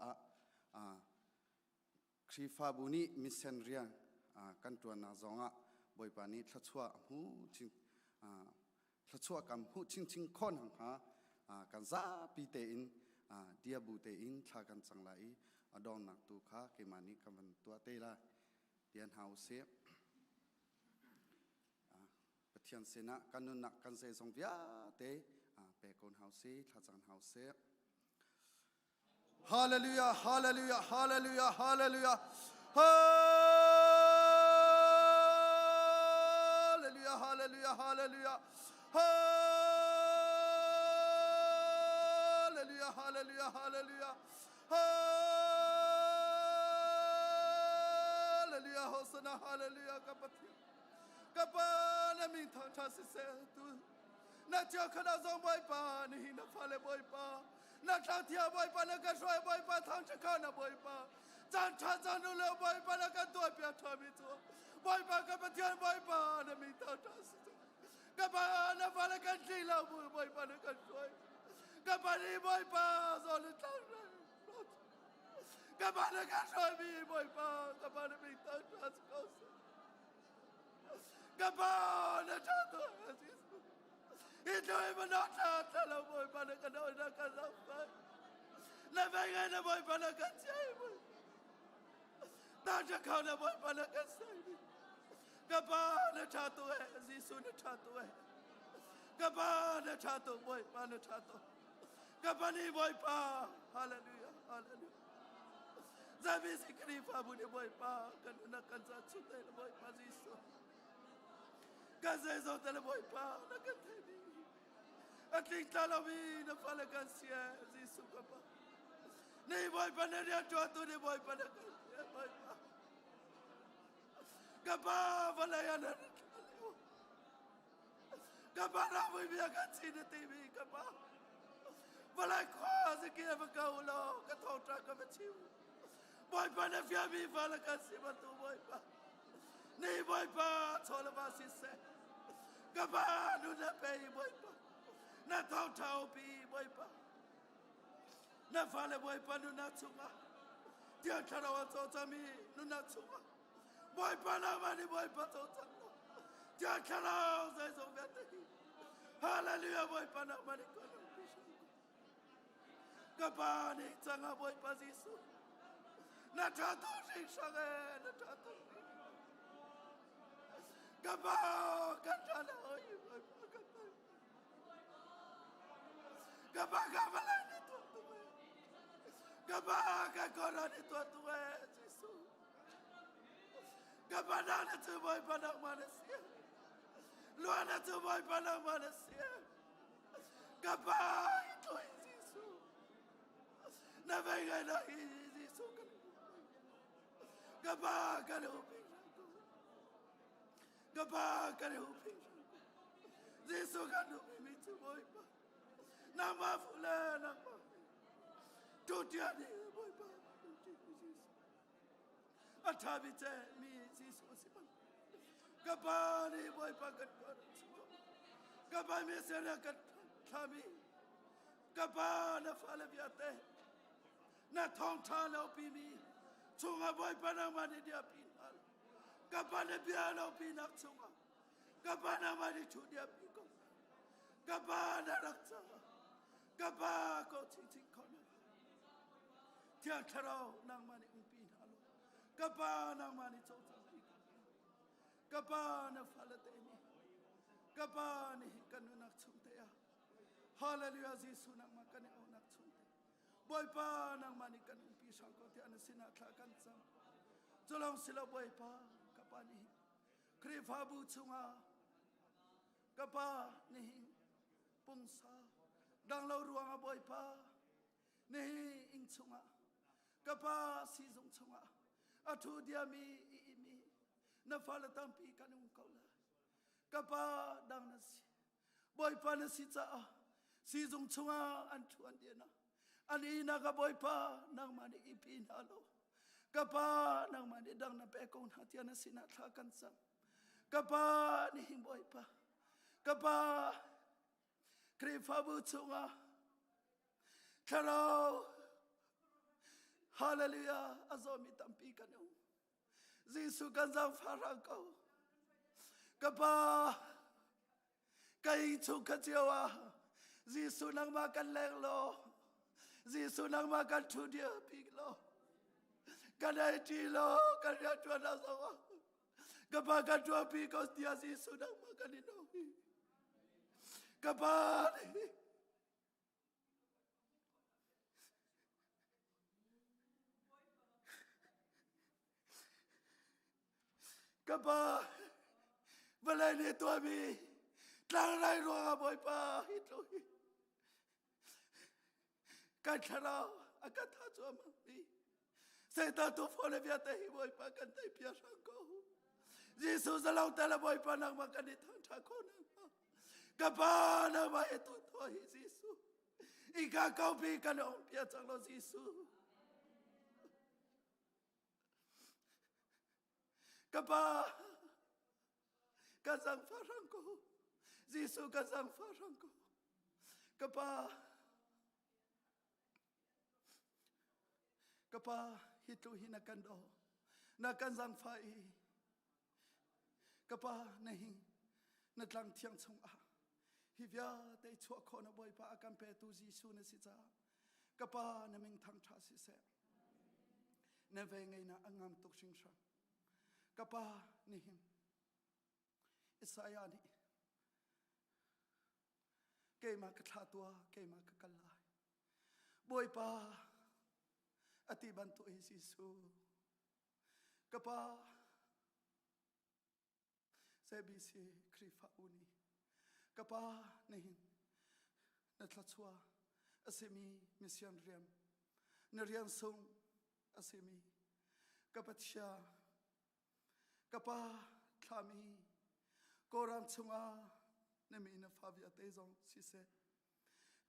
ครีฟาบุนีมิเซนเรียงกันตัวนาจงะบอยปานี้ทัชวะหูจิงทัชวะกันหูชิงคนหังหากันซาปีเตอินเดียบูเตอินชากันจังไรดองนักตุขาเกมานี้กันตัวเตละเดียนเฮาเสียปะเทียนเสนากันนุนักกันเซซงวิอาเตเปกอนเฮาเสียทัจังเฮาเสียฮาเลลูยาฮาเลลูยาฮาเลลูยาฮาเลลูยาฮาเลลูยาฮาเลลูยาฮาเลลูยาฮาเลลูยาฮาเลลูยาฮาเลลูยาฮาเลลูยาโฮสนาฮาเลลูยากับปะเทียนกับปานามิทางทาสิเซตุน่าเจ้าขณะทรงบอยปานี่น่าฟ้าเลยบอยปานักท่องเที่ยวบอยปานักการช่วยบอยปาทางจะเข้านะบอยปาจานชาจานุเลวบอยปานักการตัวเปียทอมิตัวบอยปากับปะเทียนบอยปานามิทางทาสิเซกับปานาฟ้าเลยกันที่เราบอยปานักการช่วยกับปานี่บอยปาโซลิตากับปานักการช่วยมีบอยปากับปานามิทางทาสิเซกับปานาชาตัวสิitu menolak kalau boy pada kena nak sampai. Nak bagai nak boy pada kacai boy. Tak cakap nak boy pada kacai. Kapa nak catu Yesus nak catu Kapa nak catu boy pada catu. Kapa ni boy pa. Haleluya, haleluya. Zabi sikri pa budi boy pa kan nak kansa cutai boy pa Yesus. Kansa Yesus tak boy pa nak kantai. Ating talawi na palagan siya Yesus kapa. Ni boy pa na dia tu ni boy pa na boy pa. Kapa balaya na. Kapa na boy biya kan sini TV kapa. Balay ko sikya makaulo katotra ka machiu. Boy pa na fiya mi palagan si batu boy pa. Ni boy pa chola ba si se. Kapa nu na pay boy pa. Na tau pi boy pa na fale boy pa nu na chunga dia tharawa cho chami nu na chunga boy pa na mani boy pa cho changa dia kharao sai so vete hallelujah boy pa na mani ko ka pa ni changa boy pa Yesu na tha to sing sanga na tha to ka pa ka tha na oi boy pa ka Gaba ni tu Gaba kora ni tu Yesus. Gaba na tu boy panak manusia. Luar na tu boy panak manusia. Gaba itu Yesus. Na venga na Yesus. Gaba kare uping. Gaba kare uping. Yesus kan uping tu boy pa. Nama fulan nama tu dia ni boy pa atabi te mi Yesus sipan kabani boy pa kan kabani sera kan kami kabana fala biate na thong tha lo pi mi chunga boy pa na mani dia pinal kabana bia lo pinak chunga kabana mani chu dia pi ko kabana raksa Gaba ko ching kono. Tiang tharau nang mani umpin halo. Gaba nang mani chau chau. Gaba na falate ni. Gaba ni kanu nak chumte ya. Hallelujah Yesu nang makane o nak chumte. Boy pa nang mani kan umpi sang ko ti ana sina tha kan sam. Jolong sila boy pa gaba ni. Kri phabu chunga. Gaba ni pungsa. Dang lau ruang aboy pa nehi ing chunga kapa si zong chunga athu dia mi na fala tampi kanung kaula kapa dang na si boy pa na si cha si zong chunga an thu an dia na ani na ka boy pa nang mani ipin halo kapa nang mani dang na pe kon hatia na sina tha kan sa kapa ni hing boy pa kapa Krifabu chunga Karao Hallelujah, azomi tampi kanu. Jisu kanzang farangko. Kapa kay chukatiwa. Jisu nang makan lenglo. Jisu nang makan tudia piglo. Kanay tilo, kanay tuwa sawa. Kapa kadwa pigos dia Jisu nang makan inohi. Kapa Kapa balay ni tuami tlang rai ruang boy pa ito kancharaw akata tuama mi seta tu fole biate hi boy pa kantay piasang ko Jesus alaw tala boy pa nang makanitang tako nang kapa na ba ito to hi Jesus ikakaw pi kanong piasang lo Jesus kapa kazang farangko Jisu kazang farangko kapa hitu hinakando nakanzang fai kapa nahi natlang tiang chung a hivya te chua khona boy pa akan pe tu Jisu na si cha kapa naming thang tha si se na ve ngai na angam tuk sing sang kapa nihim Isaya ni kema kathatua kema kakalla boy pa ati bantu Jisu kapa sebisi krifa uni kapa nihim natlatsua asemi mission riam narian song asemi kapatsya kapa thami koram chunga nemi na favia tezong sise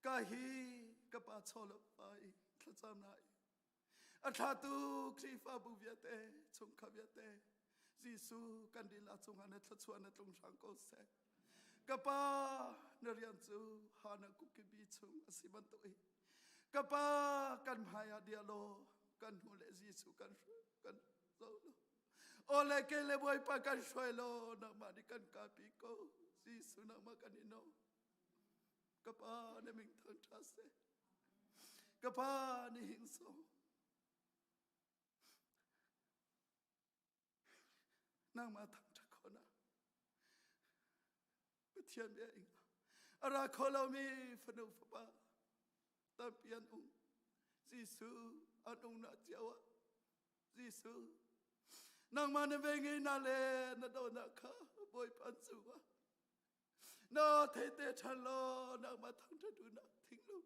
kahi kapa cholo pai thlachamnai athatu krifa buviate chungkhaviate Jisu kandila chunga na thlachua na tlung sangko se kapa narian chu hana kukibi chung asibantoi kapa kan maya dialo kan hule Jisu kan zolo ole kele boy pa kan suelo na manikan kapi ko Jisu na makanino kapa na ming thantase kapa ni hinso nang matang takona betian be inga ara kholomi fanu fa tampian Jisu anung na jawa Jisu nang mana vengi na le na do na kha boy pansuwa no te chalo nang ma thang ta du na thinglu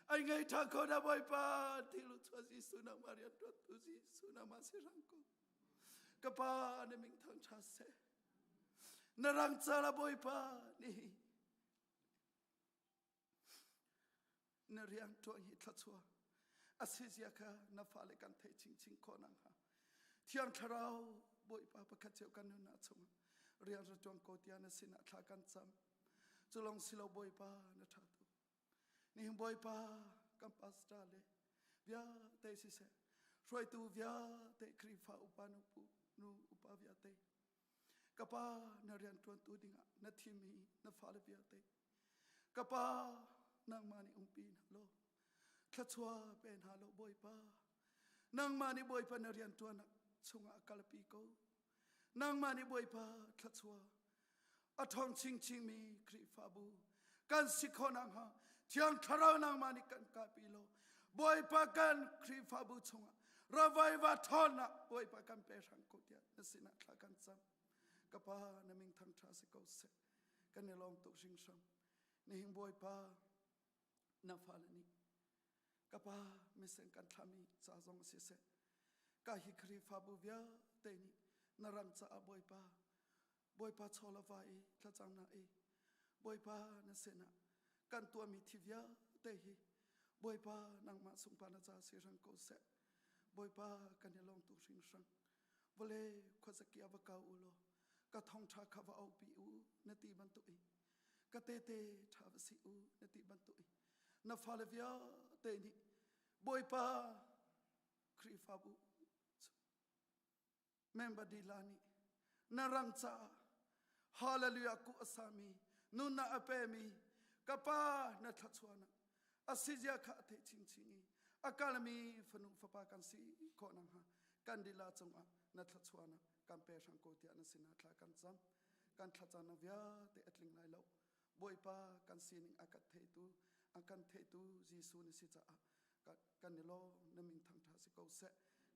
ai ngai tha ko da boy pa thinglu chwa Jisu nang marian to tu Jisu na ma sirang ko kapa ne ming thang cha se narang cha la boy pa ni nariang to hi thachua asizia ka na fale kan thai ching ko nang ha thiang tharau boy pa pakhatiu kan na chung riang ra tong ko tia na sina thla kan cham chulong silo boy pa na thatu ni boy pa kam pasta le via te si se roi tu via te krifa upanu pu nu upavia te kapa na riang tuan tu dinga na thimi na fale via te kapa nang mani umpi na lo thachua pen ha lo boy pa nang mani boy pa na riang tuan chunga kalpi ko nang mani boy pa thachua athong ching mi kri fabu kan sikhonang ha thiang tharau nang mani kan kapi lo boy pa kan kri fabu chunga rawai wa thona boy pa kan pe sang ko tia nasina thla kan cham kapa naming thang tha se ko se kan ne long to sing sam ni hing boy pa na falani kapa misen kan thami cha jong se se ka hi khri fabu via te ni narang cha boy pa chola vai thachang na e boy pa na sena kan tua mi thivia te hi boy pa nang ma sung pa na cha se rang ko se boy pa kan ne long tu sing sang vole khozakia va ka ulo ka thong tha kha va au pi u na ti ban tu e ka te tha va si u na ti ban tu e na falavia te ni boy pa krifabu member dilani narangcha hallelujah ku asami nuna apemi kapa na thachuana asija kha the chingchingi akalami fanu fapa kan si ko nang ha kandila chunga na thachuana kampe sang ko tia na sina thla kan cham kan thachana vya te atling lai lo boipa kan sining akat theitu akan theitu jisu ni si cha kan lo na ming thang tha si ko se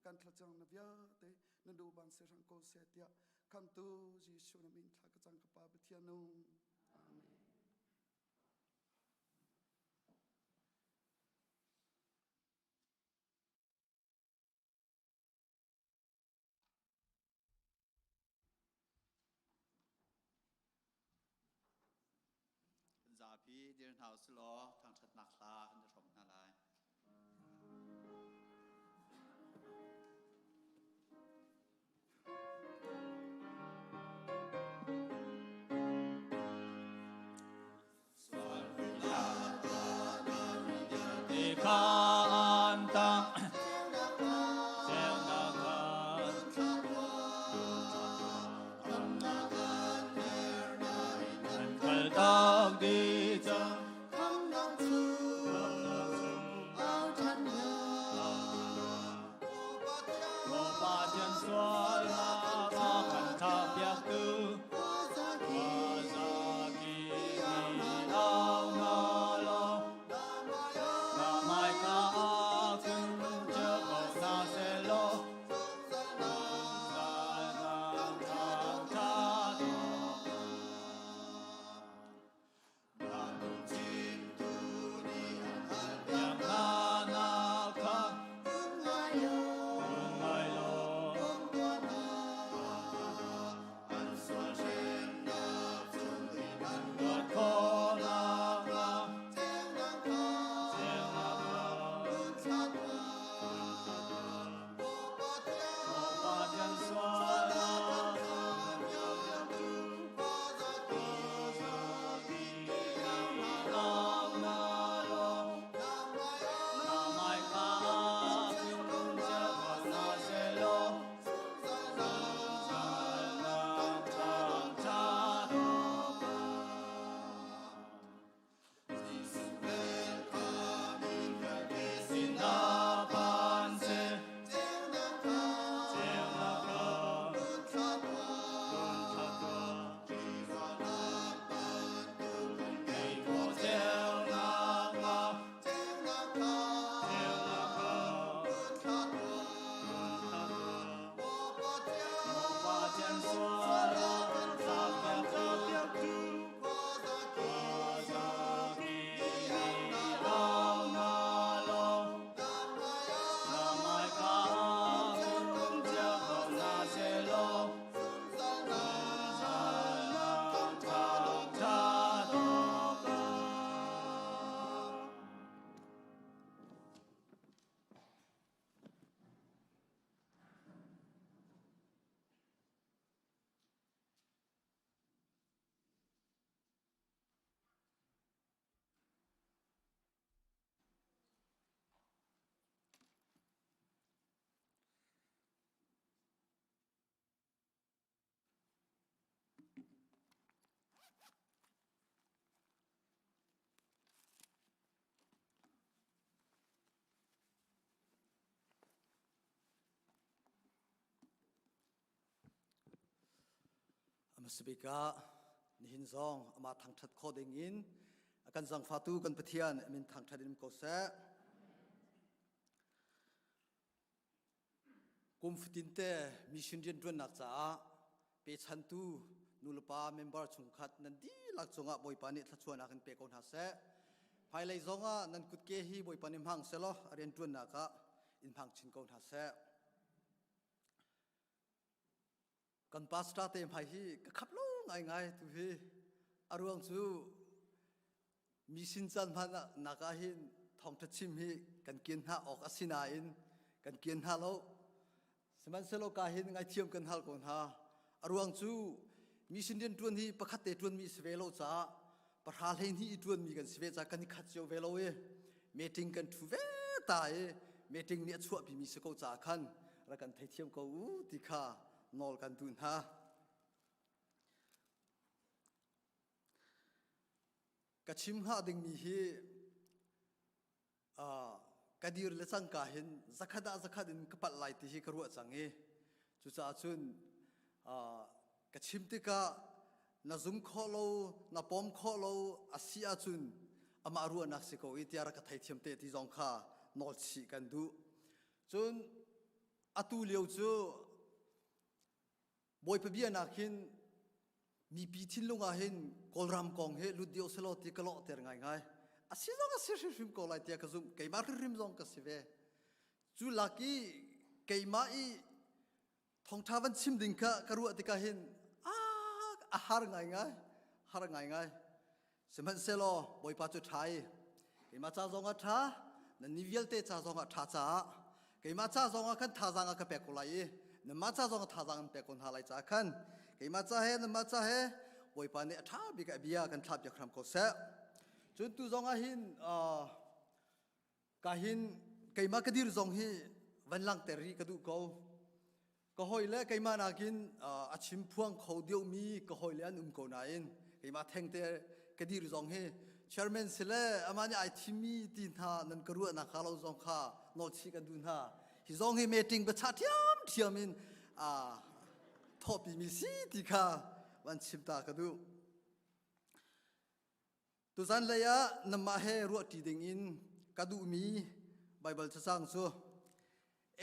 kan thachang na vya te na du bang se sang ko se tia kam tu jisu na ming thla ka chang ka pa bithianu amen Zarhpi Dear House Law ทางชัดนักลากันจะชมนาลาย Caan tang tag đi chăng không nong chu ao chân vô ba chân xoay la ba khăn tháp biạc tư ba za ki lao na lo na mai ca cưng chưa có na se lo Speaker nihin zong ama thang that coding in akan zang fatu kan pathian min thang thatin ko se kum fitinte mission din tun nak cha pe chantu nulpa member chungkhat nan di lak chunga boipani thlachuan akan pe kon ha se phailai zonga nan kutke hi boipani mhang selo arian tun naka in phang chin kon ha se kan pasta te phai hi ka khaplo ngai ngai tu hi aruang chu mission chan phana naka hin thong thachim hi kan kin ha ok asina in kan kin ha lo seman selo ka hin ngai thiam kan hal kon ha aruang chu mission den tun hi pakhat te tun mi svelo cha parhal hein hi tun mi kan sve cha kan khat jo velo e meeting kan thu ve ta e meeting ni chua pi mi se ko cha khan ra kan thei thiam ko u ti kha nol kan tun ha ka chim ha ding mi hi kadir le chang ka hin zakhadin kapat lai ti hi ka ruwa changi chu cha chun ka chim ti ka na zum kholo na pom kholo asia chun ama ruwa nak se ko itiara ka thai thiam te ti jong kha nol chi kan du chun atu leo chu boy pa bia na khin mi pi thin lunga hin kolram kong he ludio selo ti ka lo ter ngai asizong asirshim ko lai tia ka zum kai ma rim zong ka sive chu laki kai ma I thong thawan chim ding ka karu ti ka hin har ngai seman selo boy pa chu thai kai ma cha zong a tha na nivial te cha zong a tha cha kai ma cha zong a khan tha zang a ka pe ko lai na ma cha zong a tha zang pe kon ha lai cha khan kai ma cha he na ma cha he boy pa ne tha bi ka bia kan thlap ya khram ko sa chun tu zong a hin ka hin kai ma kadir zong hi van lang teri ka du ko hoi le kai ma na kin a chim phuang kho dio mi ko hoi le an ko na in kai ma theng te kadir zong hi chairman sele amani ai thimi tin tha nan ka ru na kha lo zong kha no chi kan dun ha hi zong hi meeting ba cha thiam in thopi mi si ti kha wan chim ta ka du tu zan le ya nama he ru ti ding in ka du mi bible cha sang chu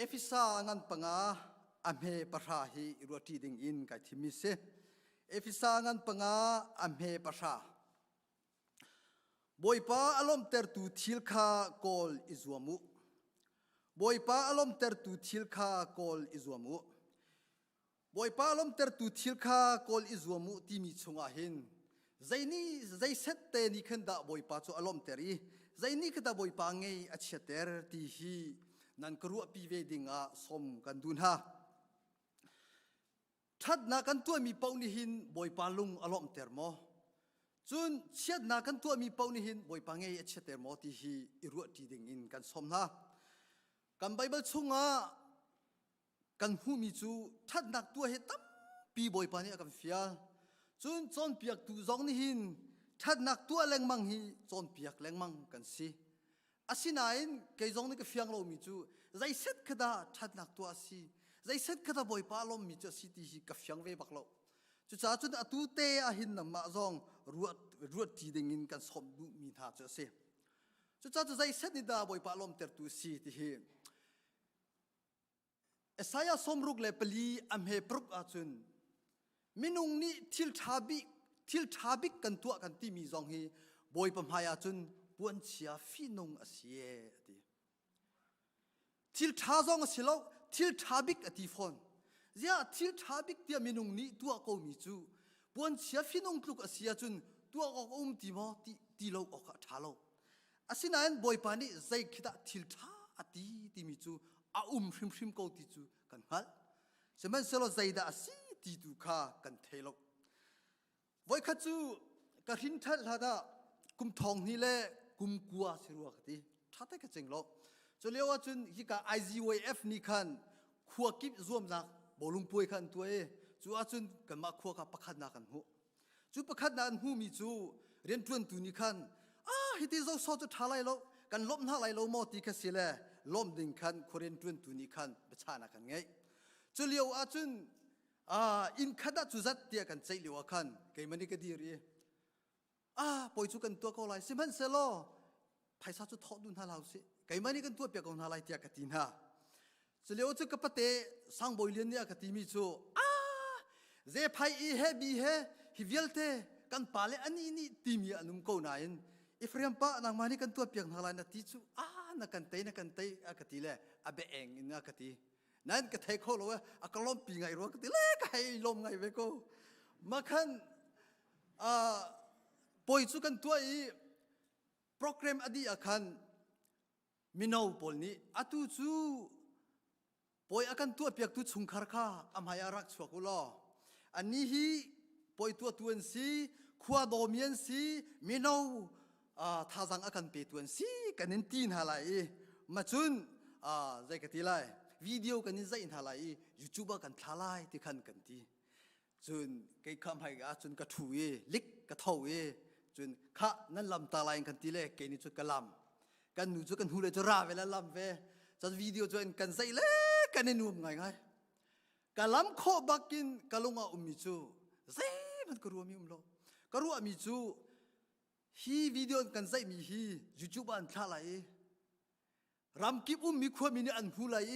efisa ngan panga amhe pasha hi ru ti ding in ka thimi se efisa ngan panga amhe pasha boipa alom ter tu thil kha kol izuamu boipa alom ter tu thil kha kol izuamu boipa alom ter tu thil kha kol izuamu ti mi chunga hin zaini zai set te ni khanda boipa chu alom teri zaini khada boipa ngei acheter ti hi nan kru pi ve dinga som kan dun ha that na kan tu mi pau ni hin boipa lung alom ter mo chun chiat na kan tu mi pau ni hin boipa ngei acheter mo ti hi iru ti ding in kan som na kan bible chunga kan hu mi chu that nak tu he tam pi boipa ni kan fial chun chon piak tu zong ni hin that nak tu leng mang hi chon piak leng mang kan si asinain ke zong ni ka fiang lo mi chu zai set khada that nak tu asi zai set khada boy pa lom mi chu si ti hi ka fiang ve bak lo chu cha chun atu te a hin na ma zong ruat ti ding in kan som du mi tha chu se chu cha chu zai set ni da boy pa lom ter tu si ti hi esaya somruk le pali amhe pruk a chun minung ni thil thabik kan tua kan ti mi zong hi boy pam haya chun puan chia finung asie ti thil tha zong asilo thil thabik ati phone zia thil thabik tia minung ni tua ko mi chu puan chia finung tluk asia chun tua ko ti mo ti lo o kha tha lo asinan boy pani zai khida thil tha ati ti mi chu a hrim ko ti chu kan hal seman selo zaida asi ti tu kha kan thelo voi kha chu ka hin thal hada kum thong ni le kum kwa siruak ti thate ka chenglo cholewa chun hi ka IGYF ni khan khuwa kip zuam nak bolung poi khan tuai chu a chun kan ma khuwa ka pakhat na kan hu chu pakhat na hu mi chu ren tun tu ni khan hi ti zo so chu thalai lo kan lom na lai lo mo ti ka sile lom ding khan khoren tun tu ni khan bachana kan ngai chulio a chun in khada chuzat tia kan chai liwa khan ke mani ka diri poi chu kan to ko lai siman selo phaisa chu tho dun halau se ke mani kan to pe ko na lai tia ka tin ha chulio chu kapate sang boilian nia ka ti mi chu ze phai I he bi he hi velte kan pale ani ni ti mi anum ko na in ifrem pa nang mani kan to pe na lai na ti chu na kan tei akati le abe eng in akati nan ka thai kho lo a kalom pi ngai ro ka ti le ka hai lom ngai ve ko makhan poi chu kan tu I program adi akhan minau polni atu chu poi akan tu piak tu chungkhar kha amhaya rak chhuakulo ani hi poi tu tuan si khwa domian si minau thazang akan pe tuan si kanin tin halai machun ใจกันทีไรวิดีโอกันนี่ใจอินทาไลยูทูบกันทลายที่ขันกันทีจนไก่คำให้จนกระถุยลิกกระเทาจนข้านั่นลำตาลายกันทีเลยเกนี่จุดกระลำกันหนูจุดกันหูเลยจะราเวลาลำเวจนวิดีโอจนกันใจเล็กกันในนุ่มไงกันลำโคบักกินกันลงอามิจูใจมันกระรัวมีโลกระรัวมิจูฮีวิดีโอกันใจมีฮียูทูบอันทลายรำกิบมีความมีอันหูเลย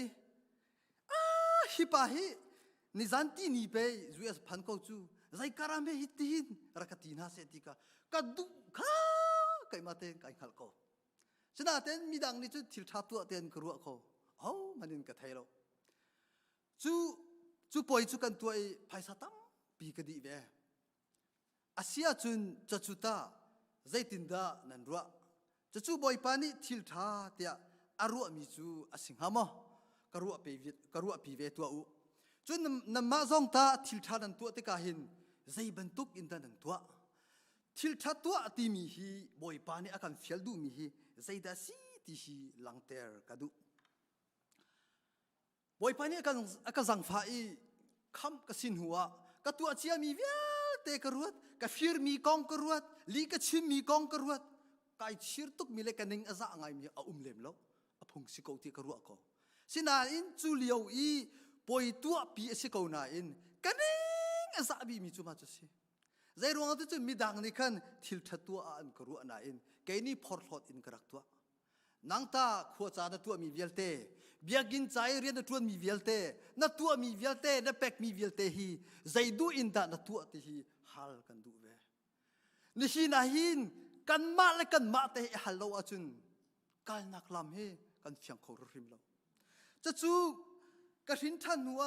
ฮิปะฮีนิจันตีนี่ไปจุยสพันเขาจูใจการามฮิตหินรักตีน่าเสียติกากัดดุข้าใครมาเต้นใครขัดเขาฉะนั้นเต้นมีดังนี่จุดทิลทับตัวเต้นกรัวเขามันนี่ก็ไทยเราจูปล่อยจูกันตัวไอ้ไพศาลปีกดีเว้อาเซียจุนจะจุตาใจตินดานันรัวจูปล่อยปานี่ทิลทับเตียอารัวมีจูอาสิงหามกรัวปีเวตัวอุจนนำมาซองตาทิลทันันตัวเตกาหินใจบรรทุกอินทานันตัวทิลทัตัวตีมีฮีบอยปานี่อาการเฟียลดูมีฮีใจดาซีที่ฮีลังเตอร์กระดูบอยปานี่อาการสังฟ้าอีคำกสินหัวกตัวเชียมีเวียเตกรวดกฟิร์มีกองกรวดลีกชิมมีกองกรวดกายชิรตุกมีเลกันนิงอาซะไงมีเลมแล้วพงศิโกที่กรวดก็สินาอินจูเลียวอีปอยตัวปีสิโกนาอินกันนิงอาซะบีมีจุมาจุสิใจรวงตัวจุมีดังนี่คันทิลทัตัวอันกรวดนาอินแกนี่พอร์ตอินกรักตัวนังตาขวดจานตัวมีเวลเตเบียกินใจเรียนตัวมีเวลเตนัตัวมีเวลเตนัเป็กมีเวลเตฮีใจดูอินดานัตัวที่ฮีฮัลกันดูเวนี่ฮีนาหินกันมาและกันมาเตฮัลโลอาจุนกันนักลำเฮกันเฟียงโคริมเราจะจูกระถินท่านหัว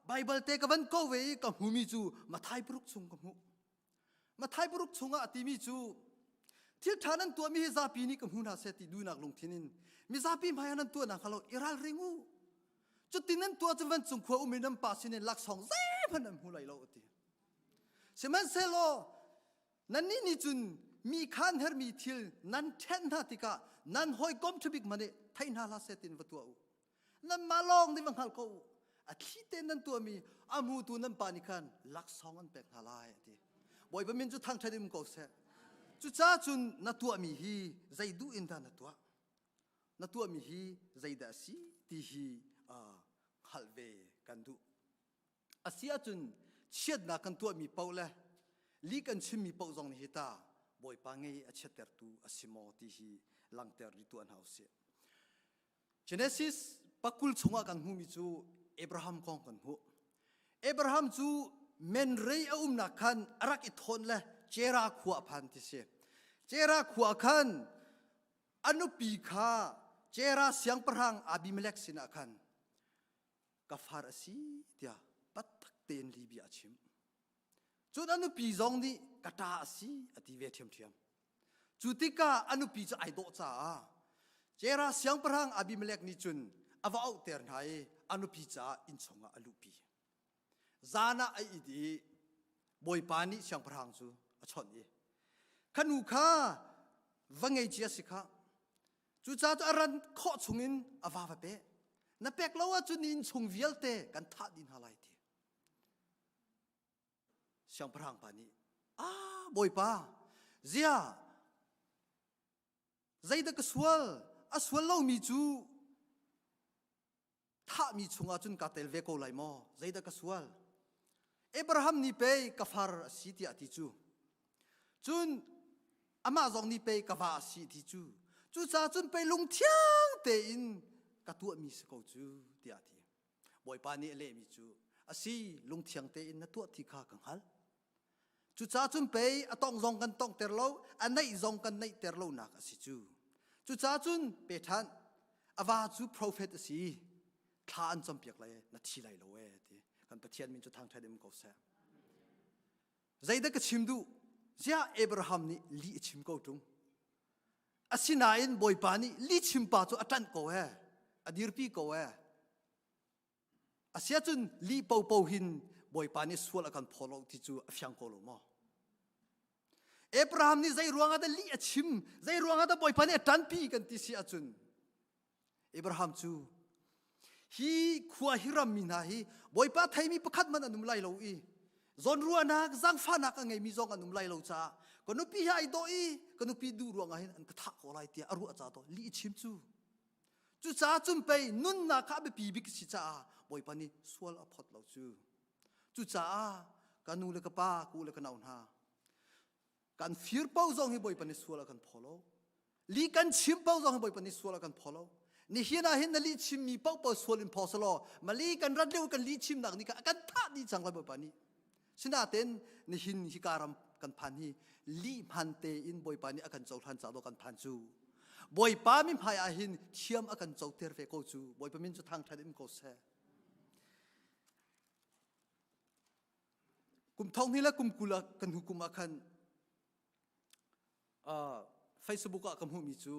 ไบเบิลเตกับวันก็เวกับหูมีจูมาไทยปรุกชงกับหูมาไทยปรุกชงอ่ะตีมีจูที่ท่านั้นตัวมีซาปีนี่กับหูน่าเสติดูนักลงทินินมีซาปีมายันตัวนักเขาอิราลเริงูจุดที่นั้นตัวจะวันสงขวาอุมินัมปัสินลักสองเซ่พันนัมหูไหลเราตีเสมันเซโลนั่นนี่จุนมีขันเฮอร์มีทิลนั่นเทนนาติกานั่นหอยกอมทบิกมันเนไทยนาลาเซตินวัตัวอุนั่นมาลองในบังคัลเขาอาทิตย์นั้นตัวมีอามูตัวนั้นปานิคันลักสองอันเป็กนาลายตีบ่อยเป็นมินจุดทางไทยดิมก็เสจุดจ้าจุนนัตัวมีฮีใจดูอินทานัตัวมีฮีใจดาสีที่ฮีฮัลเวกันดูอาเซียจุนเชียดนักกันตัวมีเป้าเลยลีกันชิมมีเป้าจงนี่ตาบ่อยปังเงยเชิดเตอร์ตูอาสิโมที่ฮีลังเตอร์ดิตัวอันเฮาเสียเจเนซิสปักกุลชงกันหูมีจูเอบราฮัมกองกันหูเอบราฮัมจูเมนเรย์นักขันรักอิทอนเลยเจราขวาพันที่เสียเจราขวาขันอนุปีขาเจราเสียงประหังอาบิเมเล็กสินะขันกัฟาร์สีเดียปัตตักเตนลีบีอาชิมจุดอนุปีจงนี้กตาสีอดีเวทียมเทียมจุดที่กาอนุปีจะไอโดจ้าเจราเสียงประหังอาบิเมเล็กนิจุนอวาอุเตอร์ไนอนุปีจ้าอินชงอาลุปีจานะไอดีบอยปานิเสียงประหังจูชนยี่ขนูข้าวังไงเจียสิข้าจุดจ้าตัวรันข้อชงอินอวาเปะนับเป็กแล้วว่าจุนินชงวิลเตกันทัดดินฮาไลทีเสียงพรังปานีบอยป้าเจียใจเด็กสวลสวลเรามีจูถ้ามีชงอาจุนกัดเตลเวโกไลมอใจเด็กสวลเอบราฮัมนี่ไปกัฟาร์สิติอาทิจูจุนอามาจงนี่ไปกับว่าสิที่จูจ้าจุนไปลงเทียงเตอินกับตัวมีสกจูที่อาทิบ่อยปานี่เล่มีจูอาศัยลงเทียงเตอินนัตัวที่ข้ากังหัลจ้าจุนไปต้องจงกันต้องเตอร์โลอันไหนจงกันไหนเตอร์โลนักอาศัยจูจ้าจุนไปทันอาวาจูโปรเฟตอาศัยท่านจำเปียกเลยนัดที่ไรโลเอที่กันประเทศมินจุทางไทยเดมก็เสียใจเด็กชิมดูเจ้าเอบราฮัมนี่ลีชิมก็ตรงอาศินาอินบอยปานี่ลีชิมป้าจูอัตันก็เออดีร์ปีก็เออาเซียจุนลีเป่าหินบอยปานี่สวลกันพอลที่จูเฟียงโคโลมาเอบราฮัมนี่ใจรวงอาลีชิมใจรวงอาบอยปานี่อัตันปีกันที่เสียจุนเอบราฮัมจู ฮีขวาฮิรัมมินาฮีบอยป้าไทยมีประคัดมันอนุมไลเราอีจอนรัวนักจังฟ้านักไงมีจงอนุมไลเราจ้าก็นุปีให้ตัวอีก็นุปีดูรวงไงอันกระทะอะไรเตียอรุอาจารย์ตัวลีชิมจูจ้าจุ่มไปนุ่นนักข้าไปปีบิกสิจ้าบอยป้านี่สวลอพอดเราจูจ้ากันนูเลกป้ากูเลกนาวนากันฟิร์เป้าจงให้บอยป้านี่สวลกันพอลลีกันชิมเป้าจงให้บอยป้านี่สวลกันพอลนี่เฮียนาเห็นนั่นลีชิมมีเป้าเป้าสวลอินพอสโลมาลีกันรัดเร็วกันลีชิมหนักนี่กันท่าดีจังเลยบอยป้านี่ฉะนั้นเต็นนี่หินฮิการัมกันพันฮีลีพันเตอินบอยป้านี่อากันเจ้าทันจ้าโดกันพันจูบอยป้ามิพายอาหินเทียมอากันเจ้าเทอร์เฟโกจูบอยป้ามินจะทางทัดอิมโกเซกุมท้องนี่ละกุมกุลกันหุกุมอาคันFacebook ก็กำหูมีจู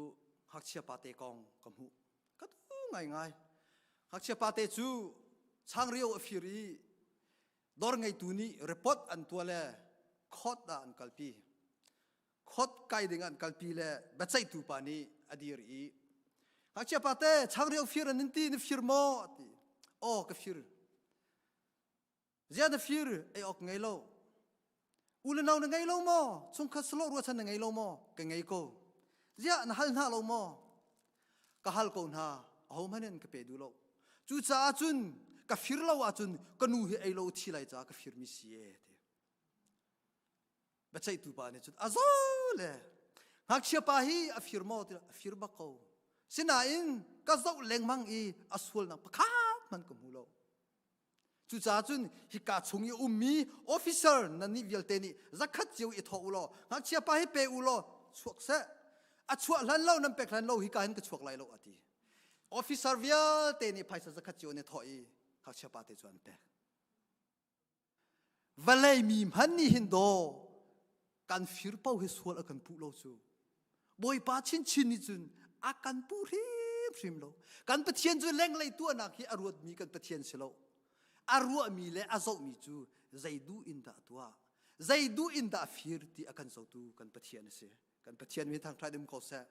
ฮักเชียปาเตกองกำหูก็ดูง่ายฮักเชียปาเตจูช่างเรียวฟิรีดอร์ไงตูนี้รีพอร์ตอันตัวเล่คอดอันกัลปีคอดไกดึงอันกัลปีเล่บัดใจตูปานีอดีรีฮักเชียปาเตช่างเรียวฟิรนินตีนฟิรโมตีโอ้ก็ฟิรเจ้าฟิรไอออกไงโลอุลนาวนังไงโลโมชงคัสโลรัวชันนังไงโลโมกังไงโกเจ้าหน้าฮัลนาโลโมก็ฮัลโกน่าเอามันนั่นก็ไปดูโลจู่จ้าจุนก็ฟิรโลอาจุนก็นูเฮไอโลที่ไรจ้าก็ฟิรมิเสียเดบัดใจตูปานี่จุนอาโซเลฮักเชียปาฮีอฟิรโมติฟิรบักโกสินาอินก็เจ้าเล็งมังอีอสวลนังประคัดมันก็มูโลจู่จ้าจุนฮิกาชงยอุมมีออฟฟิเซอร์นั่นนี่วิลเตนี่จักขัดเจียวอิทออุโลฮักเชียปาฮีเปอุโลชวกเสอัชวลันเล่านั่นเป็กลันเล่าฮิกาเห็นก็ชวกไลโลอดีออฟฟิเซอร์วิลเตนี่ไพ่จักขัดเจียวเนี่ยทอยฮักเชียปาเตจวนเป็กวันเลยมีมันนี่หินโดการฟิรเป้าให้สวลอากันพูโลจูบอยป้าชินนี่จุนอากันพูริมโลการปะเทียนจุนเล่งเลยตัวนักที่อรวดมีกันปะเทียนเสโลอารวมีเลอาโซมีจูใจดูอินดาตัวใจดูอินดาฟิร์ที่อากันโซตูกันปะเทียนเสียกันปะเทียนมีทางใครดึงเขาเสีย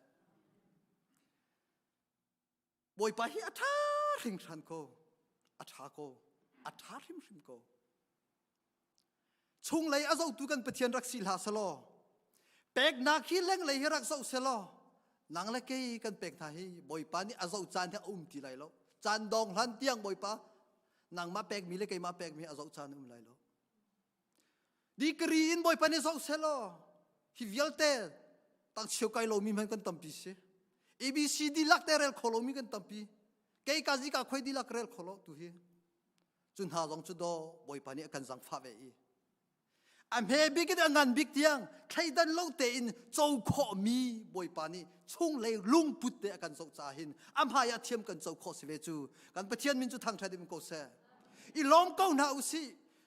บอยไปที่อัฐาริมชันโกอัฐาโกอัฐาริมโกช่วงเลยอาโซตูกันปะเทียนรักสิลาสโลเป็กนักขี้เล่งเลยรักโซเสโลนังเล็กกันเป็กท่าฮีบอยปานี่อาโซจานที่ที่ไรโลจานดองหันเตียงบอยปานางมาเป็กมีเล็กมาเป็กมีอาจารย์จานไรโลดีกรีนบอยปานิสเอาเซโลฮิวิลเตตั้งเชี่ยวไกโลมีมันกันตั้มปีเส ABCD ลักเตอร์เรลโคโลมีกันตั้มปีเกย์กาจิกาคอยดีลักเรลโคโลตุฮีจุนหาลงจุดโดบอยปานิกันจังฟ้าเวอีอันเฮบิกอันนั้นบิกเตียงใครดันโลเตอินโจโคมีบอยปานิช่วงเลยลุงพุทธเตกันโจจาหินอัมพายาเทียมกันโจโคสิเวจูกันปะเทียนมินจุทางใช้ดิมโกเซอีลอมก้าวหน้าอุสิ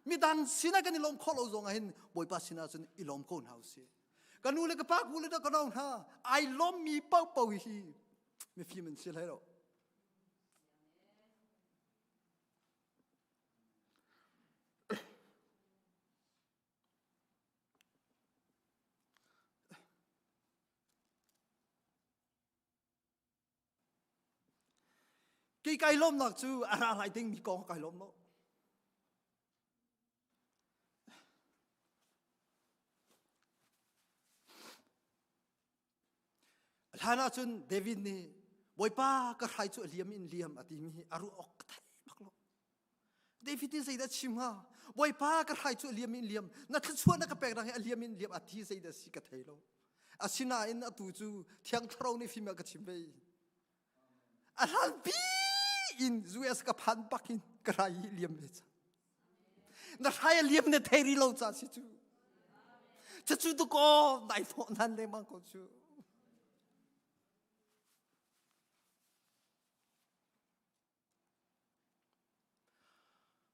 มีดังสินะกันอีลอมข้อเราจงหินบอยปาสินะจนอีลอมก้าวหน้าอุสิกันนูเลกปากนูเลกกันเอาหน้าไอลอมมีเป้าเป้าฮีไม่ฟิมันเสียแล้วกี่ไก่ล้มหนักจูอะไรถึงมีกองไก่ล้มเนาะฮานาจุนเดวิดนี่บอยป้าก็ใครจูเลียมอินเลียมอดีมีอารุออกไทยมากเลยเดวิดนี่ใส่ได้ชิมฮะบอยป้าก็ใครจูเลียมอินเลียมนักชวนนักแปลกนักเลียมอินเลียมอดีใส่ได้สิกไทยโลอาชินาอินอตูจูเที่ยงทราวนี่ฟิมากชิมไปอารัลปีอินจูเอสกับพันปักอินกระไรเลียมเลยจ้ะนักใครเลียมเนี่ยเทริโลจ้ะสิจูจะจูตุโกนายโฟนันเลยมั้งก็จู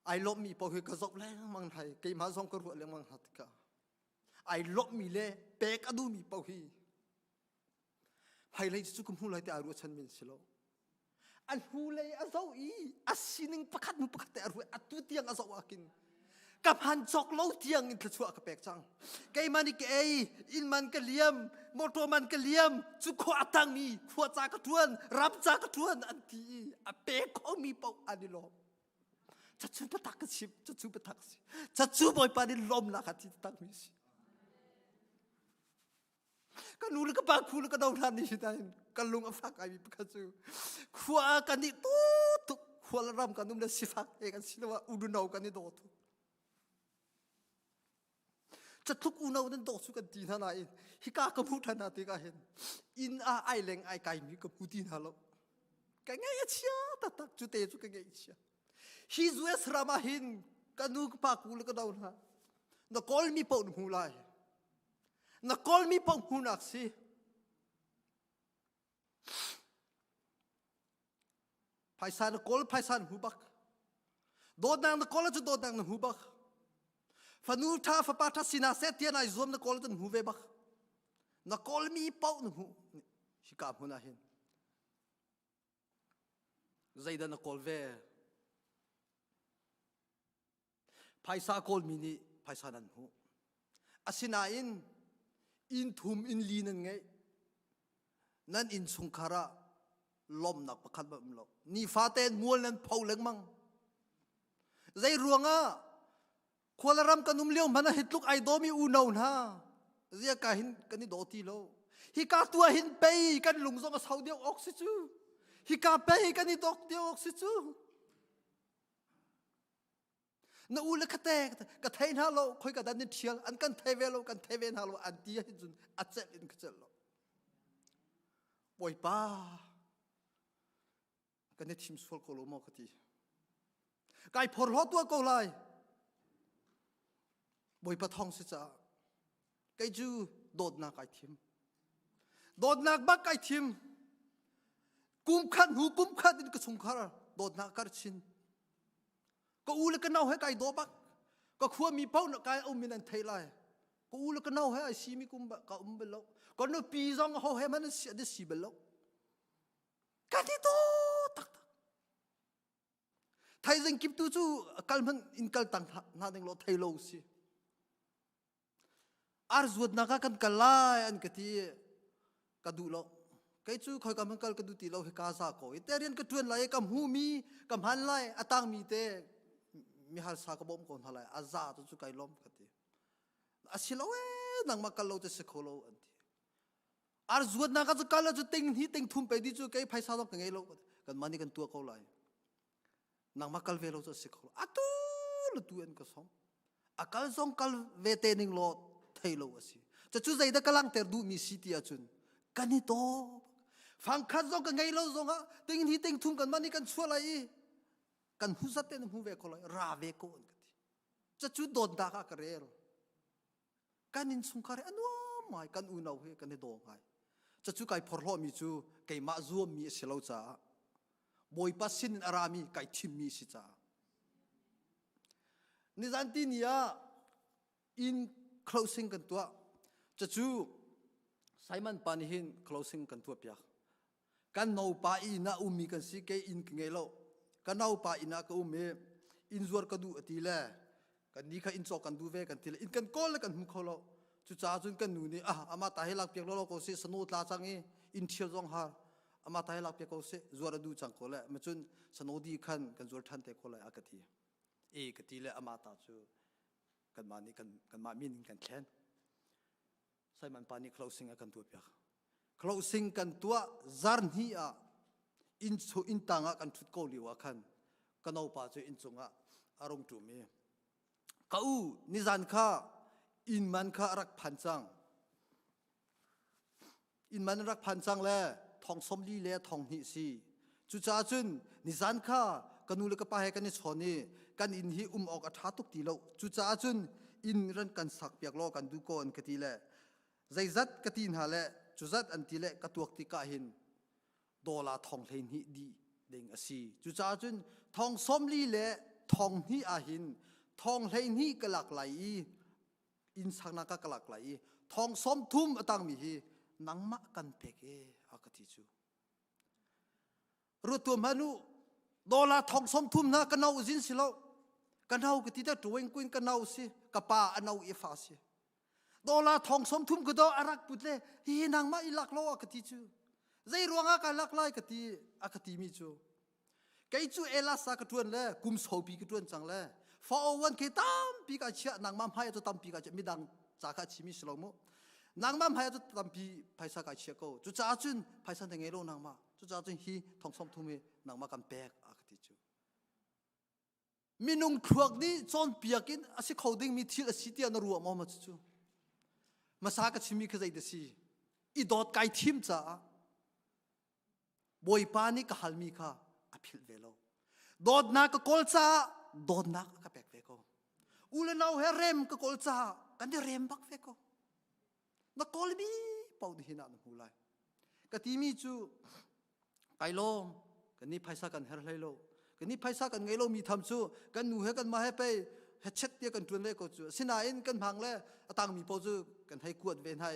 ไอ้ลบมีพอคือกระจกแรงมังไทยเกี่ยมาส่งกระรวดเรื่องมังหัดกะไอ้ลบมีเล่เป๊กอดูมีพอคืไฮไลท์สุขุมหูไลท์แต่อารมณ์ฉันมีสิโลอันหูเลยอาเจ้าอีอาศินึงประคัดมุประคัดแต่อารมณ์อัตุเตียงอาเจ้าอากิน กับหันจอกเล่าเทียงอินทะชัวกระเปกจังไกมันอีกอินมันกะเลียมมอตัวมันกะเลียมจุกขวาตังมีขวาจากกระทวนรับจากกระทวนอันที่อเปกเขามีเป่าอันนี้ลมจะชูปะตักกระชิบจะชูปะตักสิจะชูบอยปานิลมละค่ะที่ตักมีสิก็นูเลยก็ปากคูเลยก็ดาวทันนี่ได้กันลุงอัฟกไอมีประจูขวากันนี่ตุ๊ขวาละรำกันนุ่มเลยสิฟักเอกันสิว่าอุดุนเอากันนี่โดดจะทุกอุณาวนั้นโดดสุกันดีท่านายฮิกากระพูดท่านาติกาเห็นอินอาไอเลงไอไก่มีกระพูดดีน่าลบกันไงเชียตักจุดเตจุกันไงเชียฮิจเวสรามาหินกันนูกปากกูเลยก็ดาวนะนักกอลมีปนหูไลนักกอลมีปนหูนักสิไพศาลนักกอลไพศาลหูบักโดดนางนักกอลจะโดดนางหูบักฟันูท่าฟปาทัศนาเสตียนายซอมนักกอลจะหูเวบักนักกอลมีปนหูฮิกาหูนาหินใจดันนักกอลเวไพศาลกอลมินีไพศาลนันหูอาศินาอินทุมอินลีนันไงนั่นอินสุงคาระลมหนักประคันแบบนี้นี่ฟาเตนมัวนันเผาเหล็กมังใจรวงอ่ะควรรำกันนุ่มเลี้ยวมันหิดลูกไอโดมีอูนาวนะเรียกกันหินกันนี่โดตีโลฮิกาตัวหินเปย์กันลุงซองกับสาวเดียวออกซิจูฮิกาเปย์กันนี่ดอกเดียวออกซิจูน่าอูเล็กเตะกับเทนฮาโลคอยกับดันนี่เชียงอันกันเทเวโลกันเทเวนฮาโลอันที่ให้จุนอัจเจลินกเจลโลป่วยป้ากันนี่ทีมสวลโคโลมอกตีไก่พอลตัวก็เลยป่วยป้าทองสิจ้าไก่จูโดดนักไก่ทีมโดดนักบักไก่ทีมกุมขันหูกุมขันอินกระสุนคาร์โดดนักการชินก็อูเล็กกันเอาให้ไก่โดบักก็ขั้วมีเป้าหนักไก่เอามีนันเทไลก็อูเล็กกันเอาให้ไอซีมีกุมบะก็เบลล์ก็นึกปีซองเอาให้มันเสียได้สีเบลล์กันที่โตตักไทยยังกิบตัวจูกัลมันอินกัลตังนาดึงโลไทยโลสิอาร์จวดนักกันกัลไลอันกที่กระดูโลไก่จูคอยกำมันกัลกระดูตีโลให้กาซาโกอิตาเลียนกระทวนไลกำหูมีกำหันไลอตังมีเตมีหาสากบอมคนทลายอาซาตุจุไก่ล้มกันทีอาศิลานังมากัลโลจะสิโคโลอันทีอาร์จวดนักจะกัลจะติงฮีติงทุ่มไปดิจูไก่ไพศาลกันไงโลกันมันนี่กันตัวเขาไลนังมากัลเวโลจะสิโคโลอะตูลตัวเองก็สมอากัลซองกัลเวเตนิงโลไทยโลสิจะจูใจเด็กกำลังเตอร์ดูมีสิทธิ์อาจุนกันนี่โตฟังขัดซองกันไงโลซองฮะติงฮีติงทุ่มกันมันนี่กันชัวร์ไรกันหูสัตเต้นหูเวกเลยราเวกอนกันจะจุดโดนด่ากระเรลกันนินสุงคาร์อันว่าไม่กันอุณาวเฮกันนี่โดนไงจะจุดไก่พอร์โลมีจูไก่มาซูมีเสลาจ้าบอยปัสสินอารามีไก่ทิมมีสิจ้านิจันตินียอิน closing กันตัวจะจูไซมันปานิหิน closing กันตัวเปียกกันนาวปาอีน่าอุมีกันสิเกอินกันไงโลกันเอาป่าอินักอุ้มอินจวดกันดูตีเล่กันนี่ข้าอินจอกันดูเวกันตีเล่อินกันก้อนกันหุ่นเขาเราจุดจ้าจุนกันนู่นนี่อามาตายหลักเปียกเราก็เสียสนุกลาจังอินเชียวจงหาอามาตายหลักเปียกก็เสียจวดดูจังเขาเลยมาจุนสนุกดีขันกันจวดทันเตะเขาเลยอากาศที่กตีเล่อามาตาจูกันมานี่กันมามินกันแค้นใส่มันปานี่ closing กันตัวเปียก closing กันตัวจาร์ฮีอินตังกันทุกคนลิวะคันกันเอาป่าจะอินจงอารมณ์จุมีเขานิจันข้าอินมันข้ารักพันจังอินมันรักพันจังแลทองสมลีแลทองหิสีจุจ้าจุนนิจันข้ากันนูเลกป้าให้กันนิชอนี่กันอินหิออกอัฐาตุกตีโลจุจ้าจุนอินรันกันสักเปียกโลกันดูก่อนกตีแลใจจัดกตีนหาแลจุจัดอันตีแลกตัวติกาหินโดลาทองเลนหิดีเด้งอสีจุจ้าจุนทองสมลีเละทองหิอาหินทองเลนหิกลักไหลอินสักนักกลักไหลทองสมทุ่มตั้งมีฮีนังมะกันเปกอากติจูรู้ตัวมนุโดลาทองสมทุ่มนะกันเอาจินสิโล กันเอากติดตัวเองกุนกันเอาสิกป้าอันเอาเอฟาสิดอลาทองสมทุมก็ดออารักปุดเลยฮีนางมาอิลักโลกติจูใจรวงอาการลักไล่กติอากติมีจูไกจูเอลาสากระทวนเลยกุมโซปีกระทวนจังเลยฟอวันเคตัมปีกาเชียนางมัมไฮตัวตัมปีกาเชียมีดังจากาชิมิสโลโมนางมัมไฮตัวตัมปีไพศาลกาเชียก็จุจ้าจุนไพศาลแต่เงโลนางมาจุจ้าจุนฮีทองสมทุมนางมากันแบกอากติจูมีนุ่งครัวนี้จอนเปียกินอาศัยเขาดึงมีที่ละสิเตียนรัวมอมาจูมาสากชิมิขใจเดซีอีดอดไก่ทิมจ้าบอยปานี่ก็ฮัลมีค่ะอภิลเวโลดอดนักก็กอลจ้าดอดนักก็แบกเวโกอุลนาวเฮเรมก็กอลจ้ากันเดเรมบักเวโกนักกอลมีเป่าดีน่าหนุ่มหูไลกติมีจูไก่โลกันนี่ไพศากันเฮรไลโลกันนี่ไพศากันไงโลมีทำจูกันหนูเฮกันมาให้ไปเฮเช็ดเดียกันจวนเล่ก็จูสินาอินกันพังเล่ต่างมีโปจูกันให้กวดเวนให้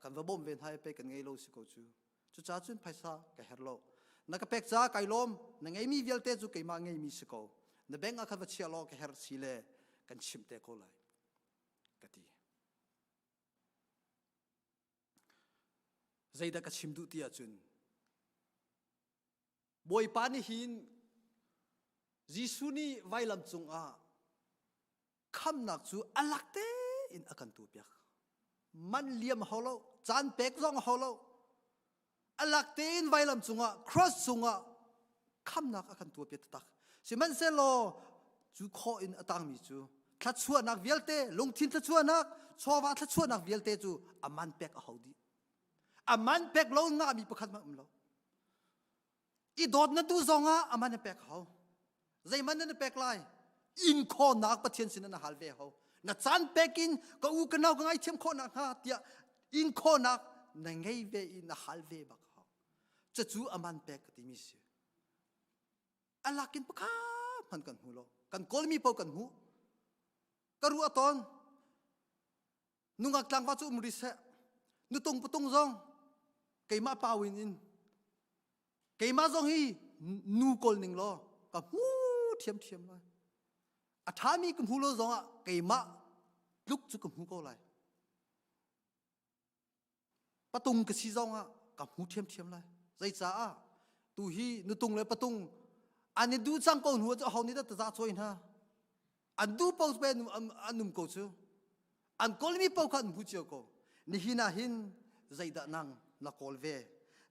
กันว่าบ่มเวนให้ไปกันไงโลสิก็จูจุจ้าจุนไพศากันเฮรโลนักเป็กจ้าไก่ลมนังไงมีเวลเตจูไก่มาไงมีสิก็นับแบงอาคันวัชเชียโลกันเฮรสิเล่กันชิมเตโคไลกติใจดักชิมดุติอาจุนบอยปานิหินจิสุนีไวลำจงอาคำนักจูอลักเตอินอากันตัวเปียกมันเลี้ยมเขาเราจานเป็กร้องเขาเราอลักเตอินไวลำจงอาครอสจงอาคำนักอากันตัวเปียกตักสิมันเซโลจูขออินตังมีจูทัดชัวนักเวลเตลงทินทัดชัวนักชัวว่าทัดชัวนักเวลเตจูอามันเป็กเขาดีอามันเป็กเราง่ามีประคัตมาเราอีดอดนั้นดูจงอามันเป็กเขาใจมันนั่นเป็กไลอินโคนักประเทศสินนั่นฮัลเวเขานัดจันเป็กินก็อุกันเอาก็ไงเทียมโคนักฮะเตียอินโคนักนั่งไงเวอินฮัลเวบักเขาจะจูอามันเป็กที่มีสิอลักินปะข้ามันกันหูโลกันกอลมีเปากันหูก็รู้ตอนนุ่งอักลังวัดจูมุริเสนุตงปตุงซองไก่มาปาวินินไก่มาซองฮีนูกอลนิงโลกับหูเทียมเลยอาถามีกุมหูโลซองอะไก่มาลุกจุกุมหูก็เลยปตุงกษีซองอะกับหูเทียมเลยใจจ้าตูฮีนุตงเลยปตุงอันนี้ดูจังก้นหัวจะเอานี่ได้แต่จะช่วยนะอันดูเป้าเป็นอันนุ่มกูชูอันกอลมีเป้าขันผู้เจ้ากูนี่หินาหินใจดานังนักกอลเว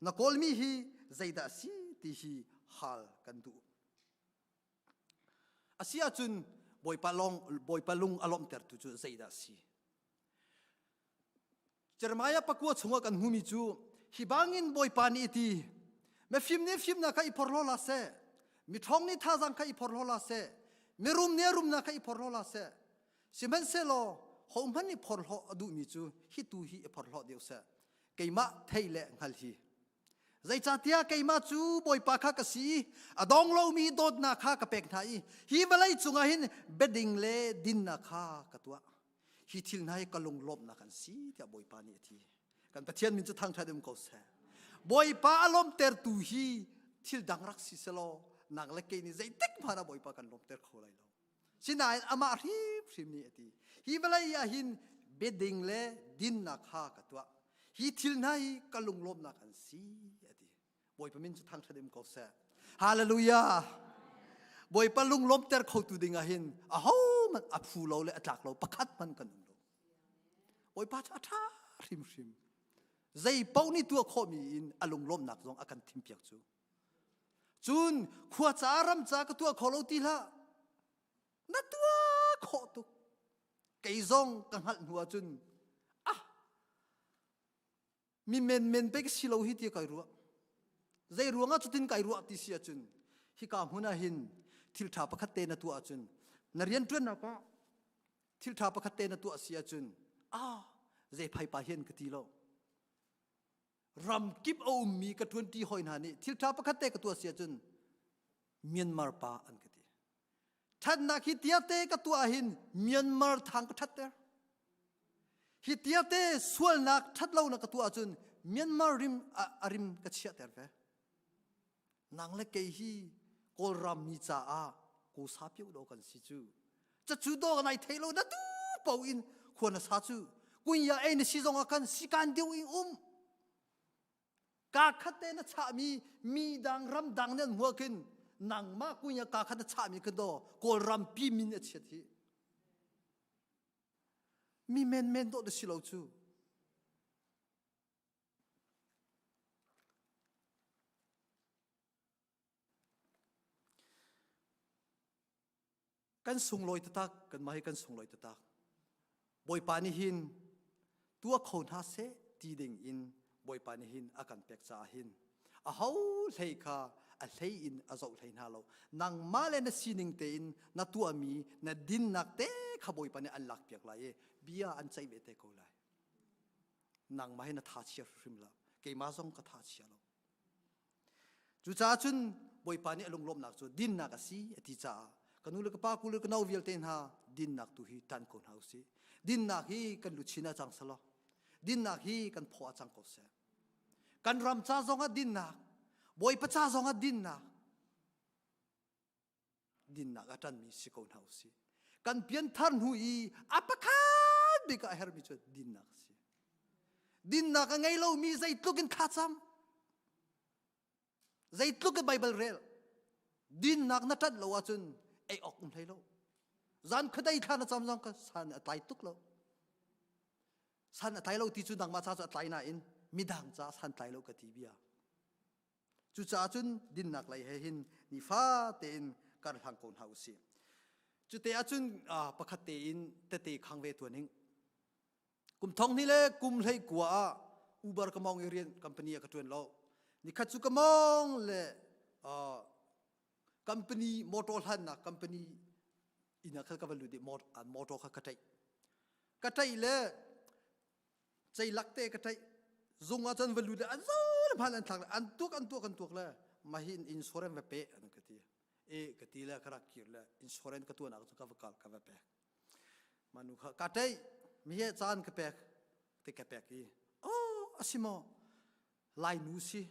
นักกอลมีฮีใจดาสีที่ฮีฮัลกันดูอาเซียจุนบอยปาลุงอารมณ์เตอร์ตุจูใจดาสีเจรมายาปักวัวชงกันหูมิจูฮิบังอินบอยปานีตีเมื่อฟิล์มนักไอพอร์โลลาเซมีท้องนี่ท่าจังไอพอร์โลลาเซมีรุมนักไอพอร์โลลาเซสิมันเซโลหอมพันนี่พอร์โลดูมิจูฮิตูฮิพอร์โลเดียวเซไกมาเทเลงัลฮีใจจัดยาไกมาจูบอยปาคากสีอดองเรามีโดดนาคากระเป็กไทยฮีมาไลจุงอาหินเบดดิงเลดินนาคากระตัวฮีทิลนายกลงลบนากันสีที่บอยปานี่ทีกันประเทศมินจะทางชาดิมเขาเสบอยปาอารมณ์เตอร์ตูฮีทิลดังรักสิเซโลนางเล็กนี่ใจเด็กพาราบอยปากันลมเตอร์เขาเลยเราสินายอามารีพริมนี่ทีฮีมาไลยาหินเบดดิงเลดินนาคากระตัวฮีทิลนายกลงลบนากันสีบอยปามินจะทางชาดิมเขาเสฮาเลลูยาบอยปาลุงลมเตอร์เขาตูดิงอาหินอ้าวมันอับฟูเราเลยอัตลักเราประคัดมันกันเราบอยปาจะอัฐาริมใจเป้านี่ตัวข้อมีอินอารมณ์ลมหนักจงอาการทิมเปียกจูจุนขวดจารำจากตัวขอเราตีละนั่นตัวขอตุกไก่จงกังหันหัวจุนมีเมนไปก็สิเราฮิตยังไก่รัวใจรัวงั้นจุดที่ไก่รัวที่เสียจุนฮิกามุนาหินทิลทาประคัตเตนตัวจุนนเรียนจวนนะก็ทิลทาประคัตเตนตัวเสียจุนใจไพ่ปาเห็นกติโลรำกิบเอามีกระทวนที่หอยนานี่ทิลทาประคัตเตกตัวเสียจุนเมียนมาปาอันกติท่านนักฮิตยาเตกตัวหินเมียนมาทางกทัดเตอฮิตยาเตส่วนนักทัดเล่านักตัวจุนเมียนมาริมอาริมกระเชียเตอร์เวนางเล็กเกฮีกอลรำมีจ้า กูสาบอยู่โดกันสิจูจะจูโดกันไอเทโลนัดดูเป่าอินควรนะสาจูกุญยาเอ็นสิจงอากันสิการเดียวอิงกาขัดเตนะชามีดังรำดังนั้นหัวขึ้นนังมากกุญยากาขัดชามีกันโดกอลรำปีมินเอชทีมีเมนโดดสิเราจูกันส่งลอยตะตักกันมาให้กันส่งลอยตะตักบอยปานิหินตัวคนหาเสตีดิ่งอินบอยปานิหินอากันเป็กจ่าหินอาเขาเลยค่ะอาเลยอินอาเจ้าเลยนาเรานางมาเลนสีนิงเตอินนัตัวมีนัดินนักเตะขบอยปานิอันลักเปียกไหลเบียอันใจเวเตกูไหลนางมาให้นัทาเชียริมละเกมาซงกทาเชียเราจุจ้าจุนบอยปานิอารมณ์ลมนักจุดินนักสีอธิจ้ากันนู้นก็ป้ากูเลยก็น่าวิลเตนฮาดินนักตุฮีตันคนเฮาสิดินนักฮีกันลุชินาจังสละดินนักฮีกันพอจังก็เสกันรำจ้าซองดินนักบอยปะจ้าซองดินนักอาจารย์มีสิคนเฮาสิกันเปลี่ยนทันหุยอัปคัดบิกาเฮร์มิชดินนักสิดินนักไงเรามีใจตุกินข้าซ้ำใจตุกินไบเบิลเรลดินนักนัดเราว่าจนไอออกอุ่นไทยเราจันขดายท่านจำจังก็สันอัตไลตุกเราสันอัตไลเราที่จุดดังมาจ้าอัตไลน่ะอินมีดังจ้าสันไตเรากตีเบียจุดจ้าจุนดินนักไหลให้หินนิฟ้าเต็นการทางคนเฮาสิจุดเตะจุนประคัตเตอินเตะขังเวตัวนึงกุมทองนี่เลยกุมเลยกว่าอูเบอร์ก็มองเรียนคอมพานีกระตุ้นเรานี่ขัดสุกมองเลยcompany motor han na company ina khal ka valu de motor kha katai le chai lakte katai zunga chan valu de an zol phan an thak an tuk le mahin insurance ve pe an kati le khara kir le insurance ka tu na ka vakal ka ve pe manu kha katai mi he chan ka pe te ka pe ki asimo lai nu si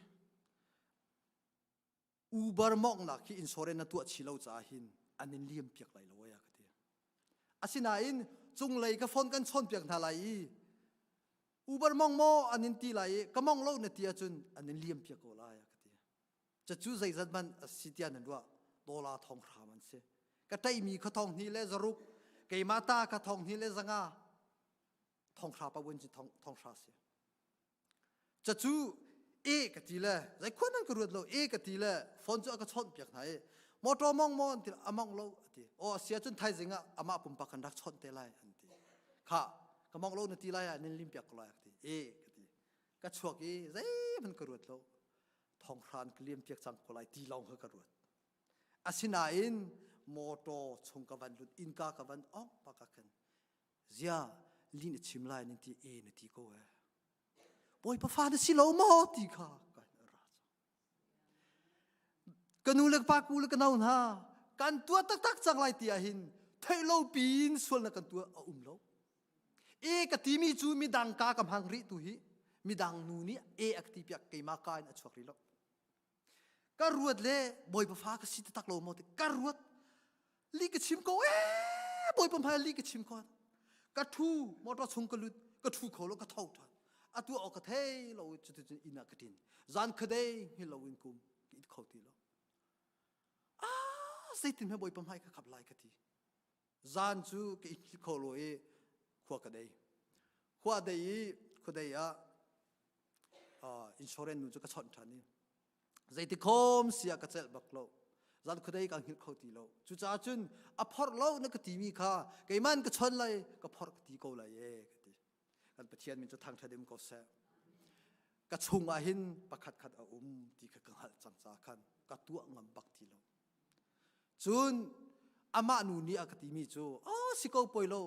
Uber mong na ki insurance na tuat silaw sa ahin anin liam piak lai lawaya kati asinain chung lay ka phone kan chon piak thalai Uber mong mo anin ti lai kamong lo na tia chun anin liam piak ko lai kati cha chu zai zat man asitian nan wa dola thong khaman se ka tai mi kha thong ni le zaruk ke mata ka thong ni le zanga thong kha pa bun ji thong kha se cha chuกตีเลยใจคนนั้นก็รู้แล้วกตีเลยฝนจะก็ชนเปียกไหนมอตอมองมองที่มองเราที่โอ้เสียจนไทยสิงะอามาปุ่มปากกันรักชนเตลัยอันที่ค่ะก็มองเราในตีไรนี่ลิมเปียกลอยที่กตีก็ช่วงนี้ใจมันก็รู้แล้วทองครานลิมเปียกจังกลอยตีลองเขาก็รู้อาศินาอินมอตอชงกับวันลุดอินกากับวันอ๋อปากกันเสียลินชิมไลนี่ที่นี่ที่ก็บอยประฟานสิโลมอตีค่ะกันนูเล็กปากูเล็กกันเอาหน้ากันตัวตักจังไรตีหินเทโลปีนส่วนละกันตัวโลกตีมีจูมีดังกากำหังริตุหิมีดังนูนี่อักตีเปียกเกมาการอัจฉริโลก็รวดเลยบอยประฟาก็สิตักโลมอตีก็รวดลีกชิมก็บอยประฟาลีกชิมก่อนก็ทูมอตอชงกลุดก็ทูเขาแล้วก็เท่าทันอาตัวออกกระเทยเราจะอินักดินจานคดีให้เราอินคุมกิดเขาทีเราสิ่งที่ไม่บ่อยปั๊มให้ก็ขับไล่กันทีจานจูกิดเขาเลยขวากระเดยขวาเดยขวาเดยอินชัวเรนนู้จะกระชอนทันนี่สิ่งที่คมเสียกระเจลบักเราจานคดีกันกิดเขาทีเราจุจ้าจุนอพอร์เรานักทีมีค่ะไก่มันกระชอนเลยก็พอร์กตีเขาเลยกันประเทศมันจะทางทะเลมก็เสกระชงอาหินประคัดที่กระหัดจังจากกันกระตัวงำบักทีเราจุนอามานูนี่อากติมีจูสิเขาปล่อยเรา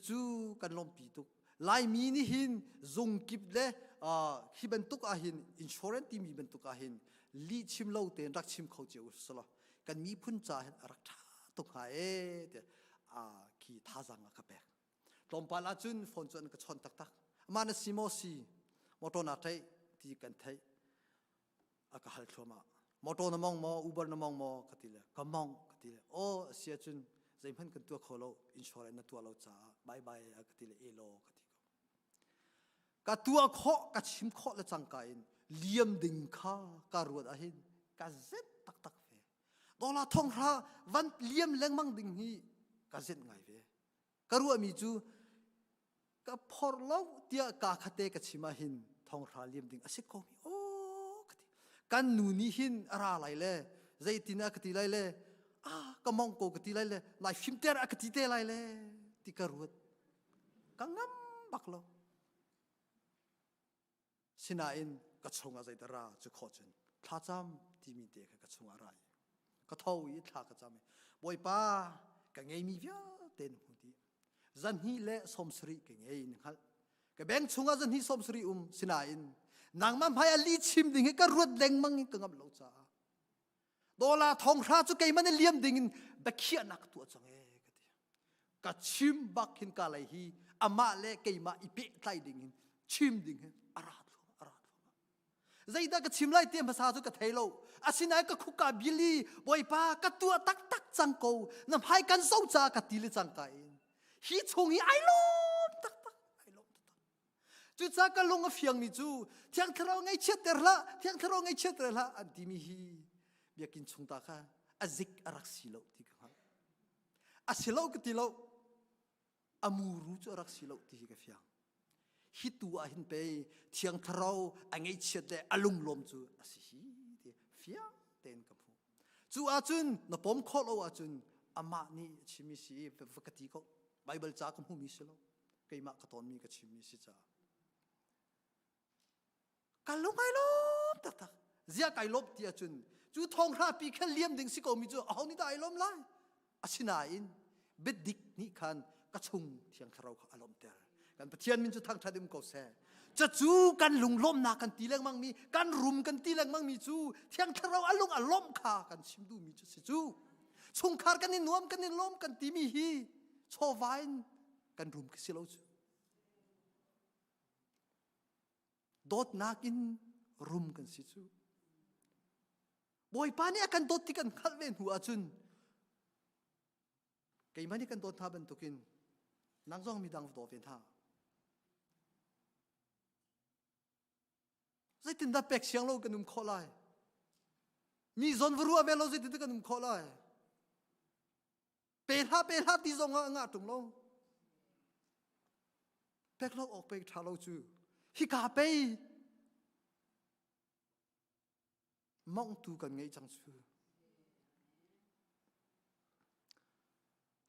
จู่กันลมปีตุกลายมีนี่หินจงกิบเล่ฮิบันตุกอาหินอินชัวรันที่มีบันตุกอาหินลีชิมเราเต็นรักชิมเขาเจ้าสละกันมีพุ่นจ่าเห็นรักท่าตุกหายเดี๋ยวขี่ท่าจังกระเปกลมปาลาจุนฝนจนกระชอนตักมาในซิโมซีมอตอนาไทที่กันไทอากาฮัลชัวมาม มอโตนมองมออูเบอร์นมองมอกติเลยก็มองกติเลยโอ้เสียจุนใจมันกันตัวโคโลอินชัวร์นตัวเราจ้าบายบายกติเลยเอโลกติก็ตัวเคาะก็ชิมเคาะและจังกายเลี่ยมดิ่งข้าการวดอาหินก็เซ็ตตักเฟตอลาทองราวันเลี่ยมแรงมั่งดิ่งฮีก็เซ็ตไงเฟการวดมีจูก็พอเราเตียกาคเตก็ชิมาหินทองราเลี่ยมดิ่งอาศัยก็มีโอ้กันนูนี่หินอะไรเลยใจตินากติไรเลยก็มองโกกติไรเลยนายฟิมเตอร์กติเตไรเลยที่การวดก็งั้มบักโลสินาอินก็ชงอะไรแต่ราจะขอจนท่าจำที่มีเด็กก็ชงอะไรก็เท่าอีท่าก็จำบ่อยป้าก็ไงมีเยอะเต็นหัวดีจันฮีเละสมศรีก็ไงนึงฮัลก็แบ่งชงจันฮีสมศรีสินาอินนางมันพายลีชิมดิ่งก็รวดแรงมั่งก็งับเหล่าจ้าโดลาทองราจุกไก่มันเลี้ยมดิ่งบักเขียนักตัวจังก็ชิมบักหินกาไลฮีอามาเล่ไก่มาอีเปะไตดิ่งชิมดิ่งอาราใจได้ก็ชิมไล่เตรียมภาษาจุกเทโลอาศินัยก็คุกกาบิลีบอยป้าก็ตัวตักจังโกน้ำพายกันเศร้าจากติลิจังไก่ฮีชงฮีไอลมตักไอลมจุดจากกันลงกับเฟียงมิจูเที่ยงทะเลาไงเช็ดเตอร์ละเที่ยงทะเลาไงเช็ดเตอร์ละอันที่มีฮีเบียกินชงตาค่ะอาซิกอารักสิโลที่กันอาสิโลก็ติโลอามูรูจูอารักสิโลที่กันเฟียงฮิตัวหินไปเที่ยงทะเลอันไงเช็ดเลยอารมณ์ลมจูอาศิฮีเฟียงเต็นกับผู้จูอาจุนนปมโคโลอาจุนอามานี่ชิมิสีฟักติก็ไบเบิลจากกับผู้มิสโลเกี่ยมากระตอนมีกับชิมิสิจ้ากันลงไงลบตักเสียไก่ลบที่อาจุนจูทองราปีแค่เลี้ยมดิ่งสิโกมิจูเอานี่ได้ลมไล่อาชินาอินเบ็ดดิกนี่คันกระชุงเที่ยงทะเลอารมณ์เตอกันประเทศมินจุทางทะเลมก็แซ่จะจูกันลุงล้มนากันตีแรงมั่งมีกันรุมกันตีแรงมั่งมีจูเที่ยงทะเลอารมณ์ขากันชิมดูมีจูสิจูชงขากันนินวมกันนินล้มกันตีมีฮีโชวายกันรุมกันสิโลจูโดดนากินรุมกันสิจูบอยปานี่กันโดดที่กันขัดเว้นหัวจุนไก่มันนี่กันโดดท่าเป็นตุกินนางจงมีดังตัวเป็นท่าใจตินดับเป็กเสียงเรากันนุ่มขอไลมีจนวรัวเบลเราใจตินกันนุ่มขอไลเปล่าที่จงงาตรงเราเป็กเราออกไปท่าเราจูฮิกาไปมองตูกันไงจังจู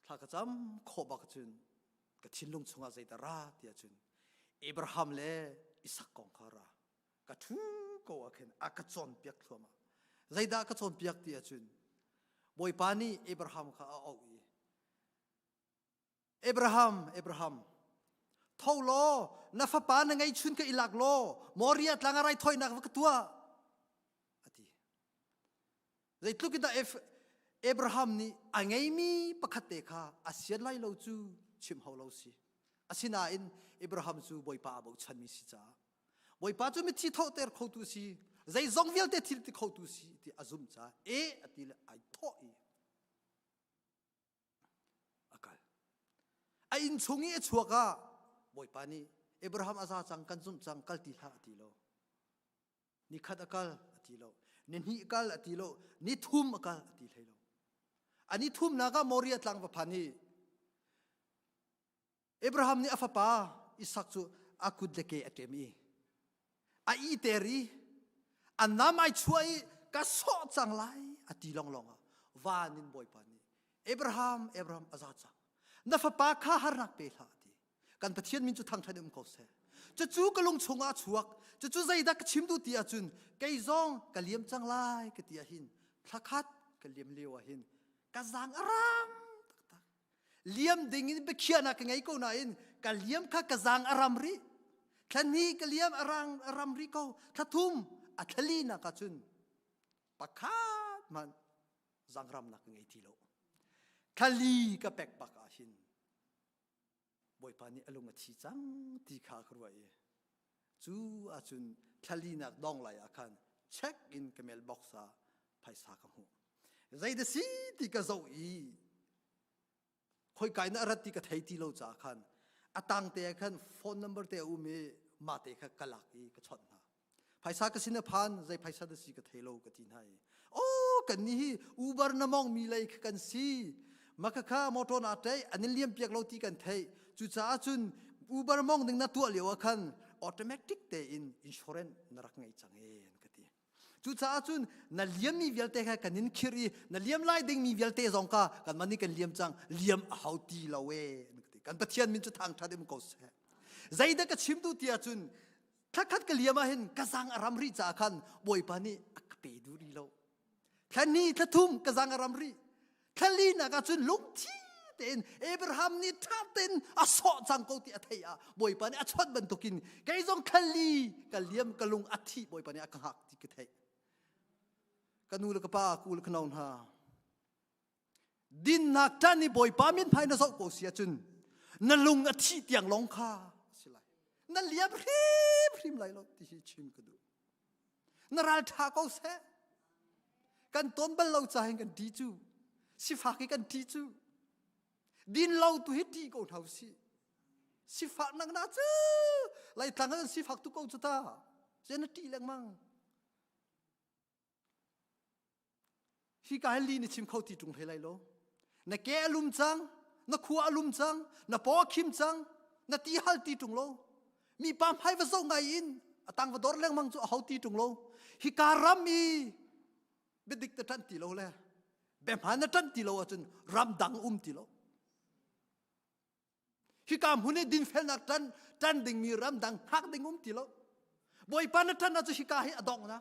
ถ้ากระจำขอบักจุนก็ทิ้งลงชงอาใจตาราที่จุนอับราฮัมเล่อิสักกองคาราก็ทุกข์ก็อักจอนเปียกทั่วมาใจดากจอนเปียกที่จุนบอยปานีอับราฮัมข้าเอาอีอับราฮัมเท่าโลนับปานไงชุนก็อิลักโลมอริยัตลังอะไรถอยนักวักตัวอดีใจทุกินตาอับราฮัมนี่อังไงมีปะคัตเตค่ะอาเซียนไล่เราจูชิมเฮาเราสิอาศินาอินอับราฮัมจูบอยป้าบอกฉันมีสิจ้าบอยป้าจูไม่ที่เท่าเตอร์เขาตุสิใจจงเวลเตที่ที่เขาตุสิที่อาซุมจ้าอติละไอท่ออีอากาศไออินชงงี้ชัวก้าบอยป้านี่อับราฮัมอาซาจังกันซุมจังกัลติละอติโลนี่ขัดอากาศอติโลนี่ฮีอากาศอติโลนี่ทุ่มอากาศอติโลอันนี้ทุ่มนักมอริยัตลังพานีอับราฮัมนี่อาฟป้าอิสักจูอากุดเลเกอเตมีอาอีเตอรีอันน้ำไอช่วยก็สอดจังไรอติลองวานินบอยปานีอับราฮัมอาซาจังนัฟป้าข้าหารักเปล่าดีกันประเทศมินจุทางทะเลมก็เสจะจูก็ลงชงอาชวกจะจูใจดักชิมดูตีอาจุนไก่ซองก็เลี้ยมจังไรก็ตีอาหินทักคัดก็เลี้ยมเลี้ยวหินก็จางอารามเลี้ยมดิ่งไปเขียนักไงก็นายนก็เลี้ยมข้ากระซังอารามรีท่านี้ก็เลี้ยมอารามรีก็ถ้าทุ่มอัทลีนักจุนปากขาดมันจังรำนักไงทีโลทะลีก็เป็กปากอาหินบอยปานี่อารมณ์ที่จังที่ข้าครัวจูอาจุนทะลีนักดองไหลอาคันเช็คอินกับเมลบ็อกซ์ ภายสากังหูใจเดสีที่กระเจ้าอีคอยไก่น่ารักที่กระเทยที่เราจากขันตังเตะขันโฟนนัมเบอร์เตะอุเมมาเตะขันกลักอีกระชอนนะภายสากสินพันใจภายสาเดสีกระเทยเรากระทินให้โอ้กันนี้อูบาร์นามองมีเลยกันสีมักข้ามอตอนาเตะอันนี้เลี้ยมเปียกเราที่กันเทยจุดจ้าจุนอูบาร์มองดึงนัตัวเหลียวขันออโตเมติกเตอินอินชัวเรนนรักไงจังเองกติจุดจ้าจุนนั่นเลี้ยมมีเวลเตะกันนินคิรีนั่นเลี้ยมไล่ดึงมีเวลเตะสองกากันมันนี่กันเลี้ยมจังเลี้ยมเอาตีเราเองกันปะเทียนมินจุดทางทัดเอ็มก็เสียใจเด็กก็ชิมดูที่จุนถ้าคัดกันเลี้ยมมาเห็นกระซังอารมรีจากขันบ่อยปานี่อักเปดูรีเราแค่นี้ถ้าทุ่มกระซังอารมรีแค่ลีนักจุนลุงที่เต็นเอเบรฮัมนี่ท่าเต็นอสอจังกูที่อัธยาบ่อยปานี่อัชวัดบรรทุกินแกยงแค่ลีกันเลี้ยมกันลุงอัฐิบ่อยปานี่อักหักที่กระเทยกันนูลกป้ากูลขนาวนาดินนักท่านนี่บ่อยปามินภายในสกุลเสียจุนนั่นลุงอัฐิเตียงลงคาสิไรนั่นเลี้ยมพริมไหลลงที่ชิมกันดูนั่นรัลทากูเสกันต้นบัลเราใจกันดีจูสิฝากกันดีจูดินเราตัวเฮตีกูเท่าสิฝากนักน่าจูไล่ทางกันสิฝากตุกกูจุตาเจนตีแรงมั่งฮิกาเฮลีนี่ชิมเข้าตีตรงเฮลัยโลนักแกลุมจังนักขัวลุมจังนักปอคิมจังนักตีฮัลตีตรงโลมีปามให้วะส่งไงอินตังวะดอร์แรงมั่งจูเอาตีตรงโลฮิการามีเบดิกตะทันตีโลเลยแบบหันตันตีโลจนรำดังตีโลฮิกามหุ่นดินเฟลนักตันดึงมีรำดังหักดึงตีโลบ่อยปานตันน่าจะฮิกาให้อดองนะ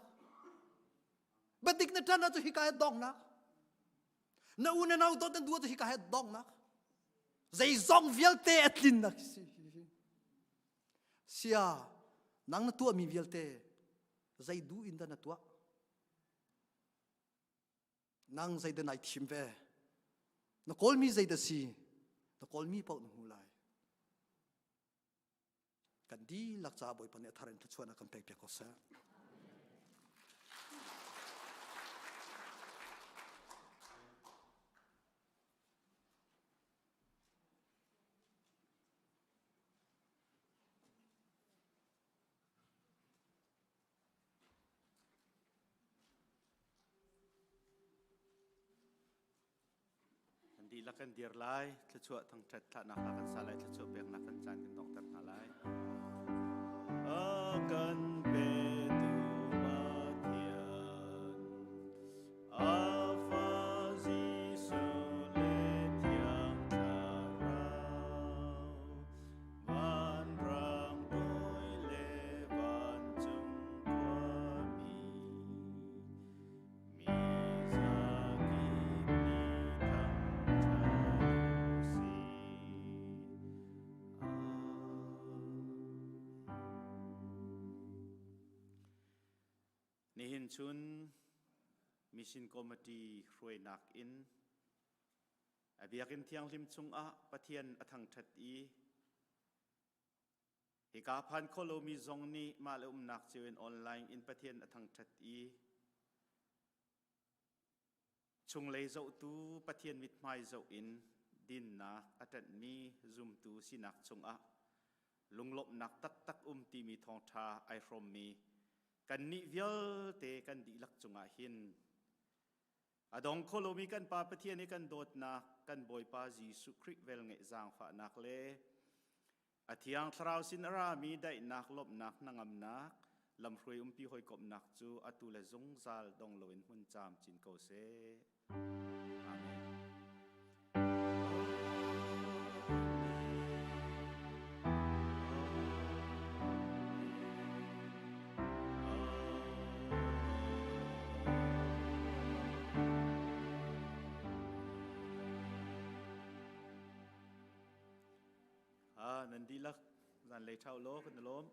เบดิกนัตันน่าจะฮิกาให้ดองนะนาอูนาตัวตันตัวจะฮิกาให้ดองนะใจซองเวลเตะลินนะเสียนังนัตัวมีเวลเตะใจดูอินดันนัตัวนังใจเดินไหนทิมเวนักคอลมีใจเดสีนักคอลมีเป่าหนุ่มลายกันดีลักษาบ่อยปนเนธารันทุชวนนักการเปรียบก็เสียดีลักกันเดียร์ไล่จะช่วยทั้งจัดท่านักลักกันสลายจะช่วยเบียงนักกันจานกันต้องตัดหาไล่กันเปดูมาเทียนอาฟาซิสุเลที่ยังจาราวันรังโดยเลวันจุงกว่ามีซากินี่หินชุนมิชินคอมมิตี้รวยนักอินอาเบียกินเที่ยงริมจุงอาปะเทียนอทังทัดอีฮิกาพันโคโลมีซงนี้มาเลนักเจวินออนไลน์อินปะเทียนอทังทัดอีชุงเลยเจ้าตูปะเทียนมิดไม้เจ้าอินดินนะอัตัดมีซุมตูสินักจุงอาลุงลบนักตักตีมีทองทาไอฟรอมมีกันนิเวลเตกันดีลักจุงอาหินอดองโคโลมีกันปาปะเทียนกันโดดนักกันบอยปาจีสุคริเวลเงจางฝานักเลอธิยังทราวสินรามีได้นักลบนักนางอำนักลำรวยปีหอยกบนักจูอตุเลจงซาลดองโลอินมุนจามจินโกเซอาเมนนันดีลักนันเลยเท่าโลกันนะล้ม